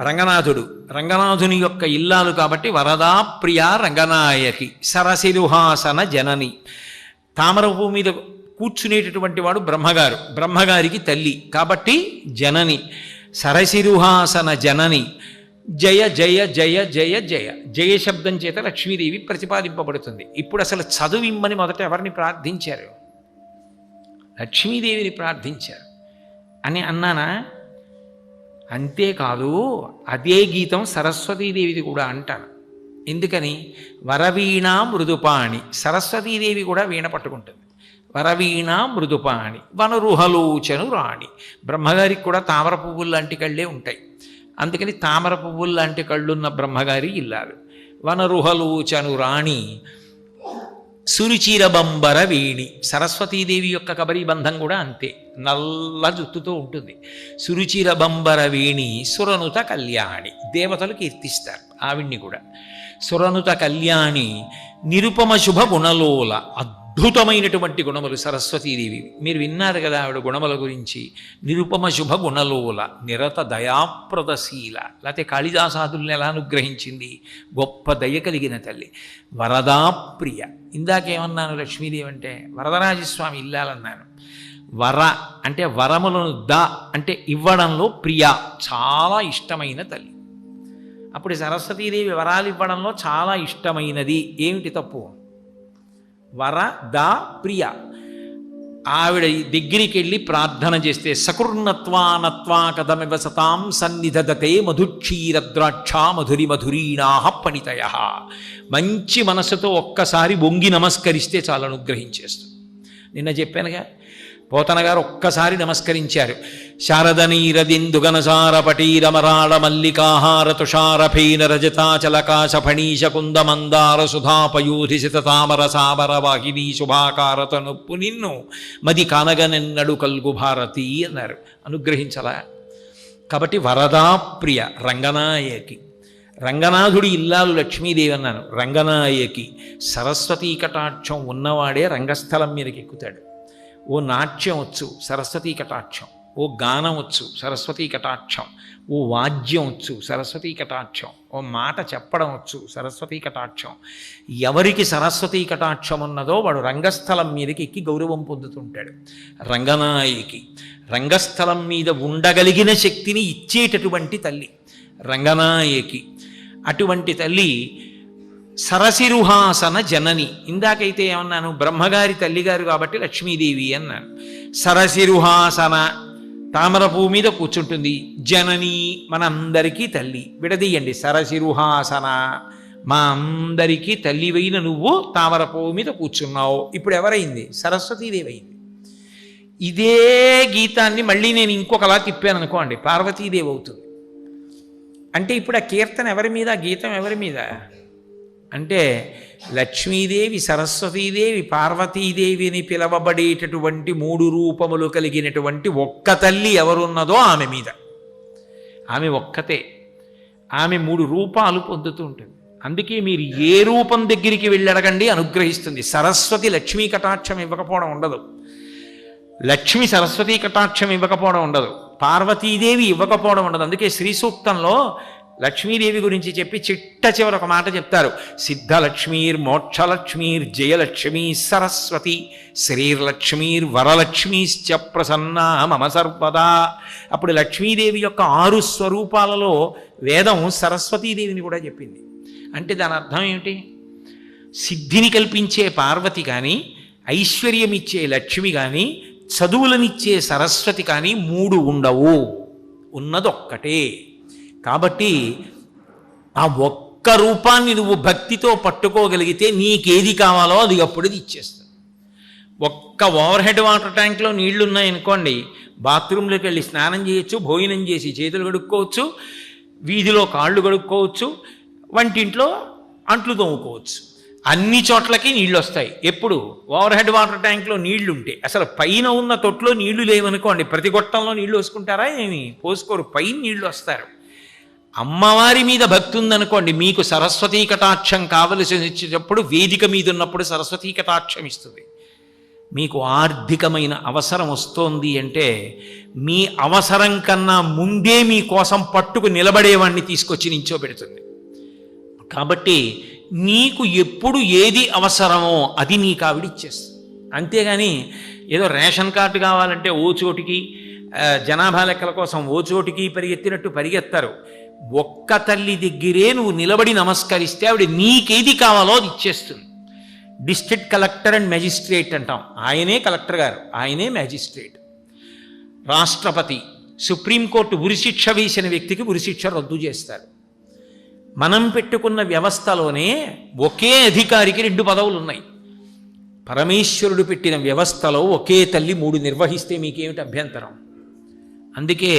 A: రంగనాథుడు, రంగనాథుని యొక్క ఇల్లాలు కాబట్టి వరదాప్రియ రంగనాయకి. సరసిరుహాసన జనని, తామర పువ్వు మీద కూర్చునేటటువంటి వాడు బ్రహ్మగారు, బ్రహ్మగారికి తల్లి కాబట్టి జనని. సరసిరుహాసన జనని జయ జయ జయ జయ జయ జయ శబ్దం చేత లక్ష్మీదేవి ప్రతిపాదింపబడుతుంది. ఇప్పుడు అసలు చదువిమ్మని మొదట ఎవరిని ప్రార్థించారు? లక్ష్మీదేవిని ప్రార్థించారు అని అన్నానా? అంతేకాదు, అదే గీతం సరస్వతీదేవిది కూడా అంటాను. ఎందుకని? వరవీణ మృదుపాణి, సరస్వతీదేవి కూడా వీణ పట్టుకుంటుంది. వరవీణ మృదుపాణి వనరుహలోచను రాణి. బ్రహ్మగారికి కూడా తామర పువ్వులు లాంటి కళ్ళే ఉంటాయి. అందుకని తామర పువ్వులు లాంటి కళ్ళున్న బ్రహ్మగారి ఇల్లాలు. వనరుహలోచను రాణి సురుచిరబంబర వీణి. సరస్వతీదేవి యొక్క కబరీ బంధం కూడా అంతే, నల్ల జుత్తుతో ఉంటుంది. సురుచిరబంబర వీణి సురనుత కళ్యాణి, దేవతలు కీర్తిస్తారు ఆవిడ్ని కూడా. సురనుత కళ్యాణి నిరుపమ శుభ గుణలోల, అద్భుతమైనటువంటి గుణములు సరస్వతీదేవి. మీరు విన్నారు కదా ఆవిడ గుణముల గురించి. నిరుపమ శుభ గుణలోల, నిరత దయాప్రదశీల. లేకపోతే కాళిదాసాదుల్ని ఎలా అనుగ్రహించింది? గొప్ప దయ కలిగిన తల్లి. వరదాప్రియ. ఇందాకేమన్నాను లక్ష్మీదేవి అంటే? వరదరాజస్వామి ఇల్లాలన్నాను. వర అంటే వరములను, ద అంటే ఇవ్వడంలో ప్రియ, చాలా ఇష్టమైన తల్లి. అప్పుడు సరస్వతీదేవి వరాలు ఇవ్వడంలో చాలా ఇష్టమైనది. ఏమిటి తప్పు? వర ద ప్రియ. ఆవిడ దగ్గరికి వెళ్ళి ప్రార్థన చేస్తే సకృన్నత్వానత్వా కథమివ సతాం సన్నిధదతే మధుక్షీరద్రాక్ష మధురి మధురీణా పణితయ. మంచి మనసుతో ఒక్కసారి వంగి నమస్కరిస్తే చాలా అనుగ్రహించేస్తుంది. నిన్న చెప్పానుగా, పోతన గారు ఒక్కసారి నమస్కరించారు. శారదనీరదిందుగనసార పటీరమరాళ మల్లికాహార తుషారఫీన రజతాచలకాశ ఫణీశ కుందమందార సుధాపయూధి సితతామర సామర వాహిని శుభాకారతనొప్పు నిన్ను మది కానగనెన్నడు కల్గు భారతి అన్నారు. అనుగ్రహించలా. కాబట్టి వరదాప్రియ, రంగనాయకి. రంగనాథుడి ఇల్లాలు లక్ష్మీదేవి అన్నాను. రంగనాయకి. సరస్వతీ కటాక్షం ఉన్నవాడే రంగస్థలం మీదకి ఎక్కుతాడు. ఓ నాట్యం వచ్చు, సరస్వతీ కటాక్షం. ఓ గానం వచ్చు, సరస్వతీ కటాక్షం. ఓ వాద్యం వచ్చు, సరస్వతీ కటాక్షం. ఓ మాట చెప్పడం వచ్చు, సరస్వతీ కటాక్షం. ఎవరికి సరస్వతీ కటాక్షం ఉన్నదో వాడు రంగస్థలం మీదకి ఎక్కి గౌరవం పొందుతుంటాడు. రంగనాయకి. రంగస్థలం మీద ఉండగలిగిన శక్తిని ఇచ్చేటటువంటి తల్లి రంగనాయకి. అటువంటి తల్లి సరసిరుహాసన జనని. ఇందాకైతే ఏమన్నాను? బ్రహ్మగారి తల్లిగారు కాబట్టి లక్ష్మీదేవి అన్నాను. సరసిరుహాసన, తామర పువ్వు మీద కూర్చుంటుంది. జనని, మనందరికీ తల్లి. విడదీయండి. సరసిరుహాసన, మా అందరికీ తల్లివైన నువ్వు తామర పువ్వు మీద కూర్చున్నావు. ఇప్పుడు ఎవరైంది? సరస్వతీదేవి అయింది. ఇదే గీతాన్ని మళ్ళీ నేను ఇంకొకలా తిప్పాను అనుకోండి, పార్వతీదేవి అవుతుంది. అంటే ఇప్పుడు ఆ కీర్తన ఎవరి మీద, ఆ గీతం ఎవరి మీద అంటే లక్ష్మీదేవి, సరస్వతీదేవి, పార్వతీదేవిని పిలవబడేటటువంటి మూడు రూపములు కలిగినటువంటి ఒక్క తల్లి ఎవరున్నదో ఆమె మీద. ఆమె ఒక్కతే. ఆమె మూడు రూపాలు పొందుతూ ఉంటుంది. అందుకే మీరు ఏ రూపం దగ్గరికి వెళ్ళి అడగండి అనుగ్రహిస్తుంది. సరస్వతి లక్ష్మీ కటాక్షం ఇవ్వకపోవడం ఉండదు. లక్ష్మి సరస్వతీ కటాక్షం ఇవ్వకపోవడం ఉండదు. పార్వతీదేవి ఇవ్వకపోవడం ఉండదు. అందుకే శ్రీ సూక్తంలో లక్ష్మీదేవి గురించి చెప్పి చిట్ట చివర ఒక మాట చెప్తారు. సిద్ధలక్ష్మీర్ మోక్షలక్ష్మీర్ జయలక్ష్మీ సరస్వతి శ్రీర్లక్ష్మీర్ వరలక్ష్మీశ్చ ప్రసన్నా మమ సర్వదా. అప్పుడు లక్ష్మీదేవి యొక్క 6 స్వరూపాలలో వేదం సరస్వతీదేవిని కూడా చెప్పింది. అంటే దాని అర్థం ఏమిటి? సిద్ధిని కల్పించే పార్వతి కానీ, ఐశ్వర్యమిచ్చే లక్ష్మి కానీ, చదువులనిచ్చే సరస్వతి కానీ 3 ఉండవు. ఉన్నదొక్కటే. కాబట్టి ఆ ఒక్క రూపాన్ని నువ్వు భక్తితో పట్టుకోగలిగితే నీకేది కావాలో అది అప్పుడు ఇచ్చేస్తుంది. ఒక్క ఓవర్ హెడ్ వాటర్ ట్యాంక్లో నీళ్లు ఉన్నాయనుకోండి, బాత్రూంలోకి వెళ్ళి స్నానం చేయొచ్చు, భోజనం చేసి చేతులు కడుక్కోవచ్చు, వీధిలో కాళ్ళు కడుక్కోవచ్చు, వంటింట్లో అంట్లు తోముకోవచ్చు. అన్ని చోట్లకి నీళ్ళు వస్తాయి. ఎప్పుడు? ఓవర్ హెడ్ వాటర్ ట్యాంక్లో నీళ్లు ఉంటే. అసలు పైన ఉన్న తొట్లో నీళ్లు లేవనుకోండి, ప్రతి గొట్టంలో నీళ్లు వేసుకుంటారా? ఏమి పోసుకోరు. పైన నీళ్లు వస్తారు. అమ్మవారి మీద భక్తి ఉందనుకోండి, మీకు సరస్వతీ కటాక్షం కావలసి వచ్చేటప్పుడు వేదిక మీద ఉన్నప్పుడు సరస్వతీ కటాక్షం ఇస్తుంది. మీకు ఆర్థికమైన అవసరం వస్తోంది అంటే మీ అవసరం కన్నా ముందే మీకోసం పట్టుకు నిలబడేవాడిని తీసుకొచ్చి నించోబెడుతుంది. కాబట్టి నీకు ఎప్పుడు ఏది అవసరమో అది నీకు ఆవిడిచ్చేస్తుంది. అంతేగాని ఏదో రేషన్ కార్డు కావాలంటే ఓ చోటికి, జనాభా లెక్కల కోసం ఓ చోటికి పరిగెత్తినట్టు పరిగెత్తారు. ఒక్క తల్లి దగ్గరే నువ్వు నిలబడి నమస్కరిస్తే ఆవిడ నీకేది కావాలో అది ఇచ్చేస్తుంది. డిస్ట్రిక్ట్ కలెక్టర్ అండ్ మెజిస్ట్రేట్ అంటాం, ఆయనే కలెక్టర్ గారు, ఆయనే మెజిస్ట్రేట్. రాష్ట్రపతి, సుప్రీంకోర్టు ఉరిశిక్ష వేసిన వ్యక్తికి ఉరిశిక్ష రద్దు చేస్తారు. మనం పెట్టుకున్న వ్యవస్థలోనే ఒకే అధికారికి 2 పదవులు ఉన్నాయి. పరమేశ్వరుడు పెట్టిన వ్యవస్థలో ఒకే తల్లి 3 నిర్వహిస్తే మీకేమిటి అభ్యంతరం? అందుకే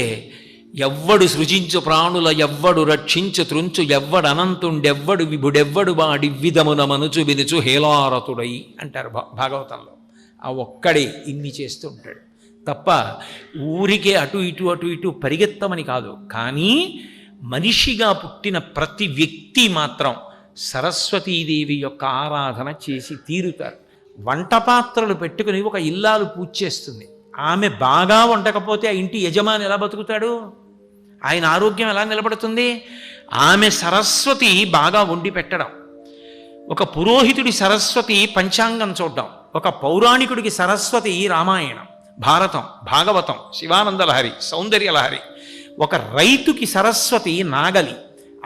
A: ఎవ్వడు సృజించు ప్రాణుల ఎవ్వడు రక్షించు త్రుంచు ఎవ్వడు అనంతుండెవ్వడు విభుడెవ్వడు వాడివ్విధమున మనుచు వినుచు హేలారతుడై అంటారు భాగవతంలో. ఆ ఒక్కడే ఇన్ని చేస్తూ ఉంటాడు తప్ప ఊరికే అటు ఇటు పరిగెత్తమని కాదు. కానీ మనిషిగా పుట్టిన ప్రతి వ్యక్తి మాత్రం సరస్వతీదేవి యొక్క ఆరాధన చేసి తీరుతారు. వంట పాత్రలు పెట్టుకుని ఒక ఇల్లాలు పూజ చేస్తుంది. ఆమె బాగా వండకపోతే ఆ ఇంటి యజమాని ఎలా బతుకుతాడు? ఆయన ఆరోగ్యం ఎలా నిలబడుతుంది? ఆమె సరస్వతి బాగా వండి పెట్టడం. ఒక పురోహితుడి సరస్వతి పంచాంగం చూడడం, ఒక పౌరాణికుడికి సరస్వతి రామాయణం, భారతం, భాగవతం, శివానందలహరి, సౌందర్యలహరి. ఒక రైతుకి సరస్వతి నాగలి,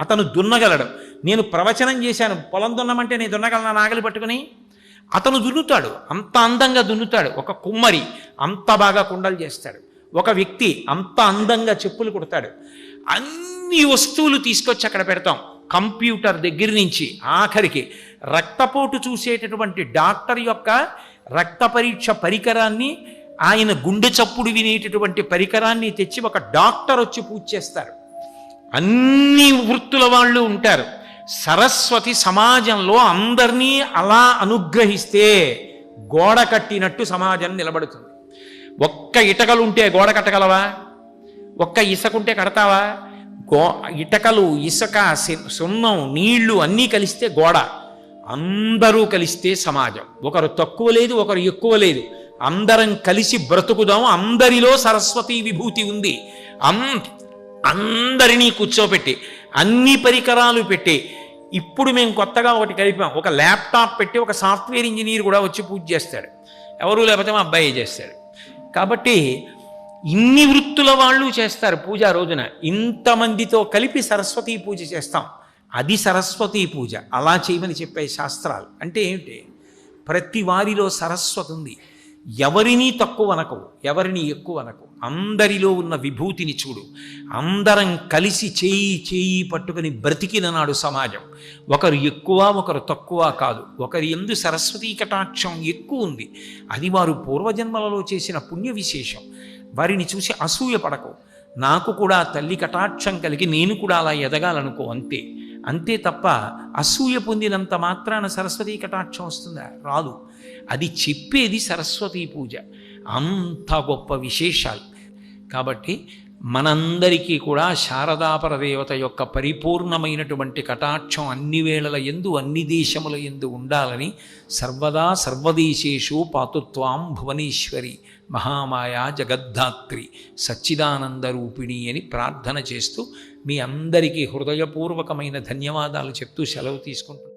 A: అతను దున్నగలడు. నేను ప్రవచనం చేశాను, పొలం దున్నమంటే నేను దున్నగలనా నాగలి పట్టుకుని? అతను దున్నుతాడు, అంత అందంగా దున్నుతాడు. ఒక కుమ్మరి అంత బాగా కుండలు చేస్తాడు. ఒక వ్యక్తి అంత అందంగా చెప్పులు కుడతాడు. అన్ని వస్తువులు తీసుకొచ్చి అక్కడ పెడతాం. కంప్యూటర్ దగ్గర నుంచి ఆఖరికి రక్తపోటు చూసేటటువంటి డాక్టర్ యొక్క రక్త పరీక్ష పరికరాన్ని, ఆయన గుండె చప్పుడు వినేటటువంటి పరికరాన్ని తెచ్చి ఒక డాక్టర్ వచ్చి పూజ చేస్తారు. అన్ని వృత్తుల వాళ్ళు ఉంటారు. సరస్వతి సమాజంలో అందరినీ అలా అనుగ్రహిస్తే గోడ కట్టినట్టు సమాజం నిలబడుతుంది. ఒక్క ఇటకలు ఉంటే గోడ కట్టగలవా? ఒక్క ఇసుకుంటే కడతావా? ఇటకలు, ఇసుక, సున్నం, నీళ్లు అన్నీ కలిస్తే గోడ. అందరూ కలిస్తే సమాజం. ఒకరు తక్కువ లేదు, ఒకరు ఎక్కువ లేదు. అందరం కలిసి బ్రతుకుదాం. అందరిలో సరస్వతీ విభూతి ఉంది. అందరినీ కూర్చోపెట్టి అన్ని పరికరాలు పెట్టి, ఇప్పుడు మేము కొత్తగా ఒకటి కలిపాం, ఒక ల్యాప్టాప్ పెట్టి ఒక సాఫ్ట్వేర్ ఇంజనీర్ కూడా వచ్చి పూజ చేస్తాడు. ఎవరు లేకపోతే మా అబ్బాయి చేస్తాడు. కాబట్టి ఇన్ని వృత్తుల వాళ్ళు చేస్తారు పూజ రోజున. ఇంతమందితో కలిపి సరస్వతీ పూజ చేస్తాం. అది సరస్వతీ పూజ. అలా చేయమని చెప్పే శాస్త్రాలు. అంటే ఏమిటి? ప్రతి వారిలో సరస్వతి ఉంది. ఎవరినీ తక్కువ అనకవు, ఎవరిని ఎక్కువ అనకు. అందరిలో ఉన్న విభూతిని చూడు. అందరం కలిసి చేయి పట్టుకుని బ్రతికిన నాడు సమాజం. ఒకరు ఎక్కువ, ఒకరు తక్కువ కాదు. ఒకరి యందు సరస్వతీ కటాక్షం ఎక్కువ ఉంది. అది వారు పూర్వజన్మలలో చేసిన పుణ్య విశేషం. వారిని చూసి అసూయ పడకు. నాకు కూడా తల్లి కటాక్షం కలిగి నేను కూడా అలా ఎదగాలనుకో, అంతే. అంతే తప్ప అసూయ పొందినంత మాత్రాన సరస్వతీ కటాక్షం వస్తుందా? రాదు. అది చెప్పేది సరస్వతీ పూజ. అంత గొప్ప విశేషాలు. కాబట్టి మనందరికీ కూడా శారదాపరదేవత యొక్క పరిపూర్ణమైనటువంటి కటాక్షం అన్ని వేళల యందు, అన్ని దేశముల యందు ఉండాలని సర్వదా సర్వదేశేషు పాతుత్వాం భువనేశ్వరి మహామాయా జగద్ధాత్రి సచ్చిదానంద రూపిణి అని ప్రార్థన చేస్తూ మీ అందరికీ హృదయపూర్వకమైన ధన్యవాదాలు చెప్తూ సెలవు తీసుకుంటున్నాను.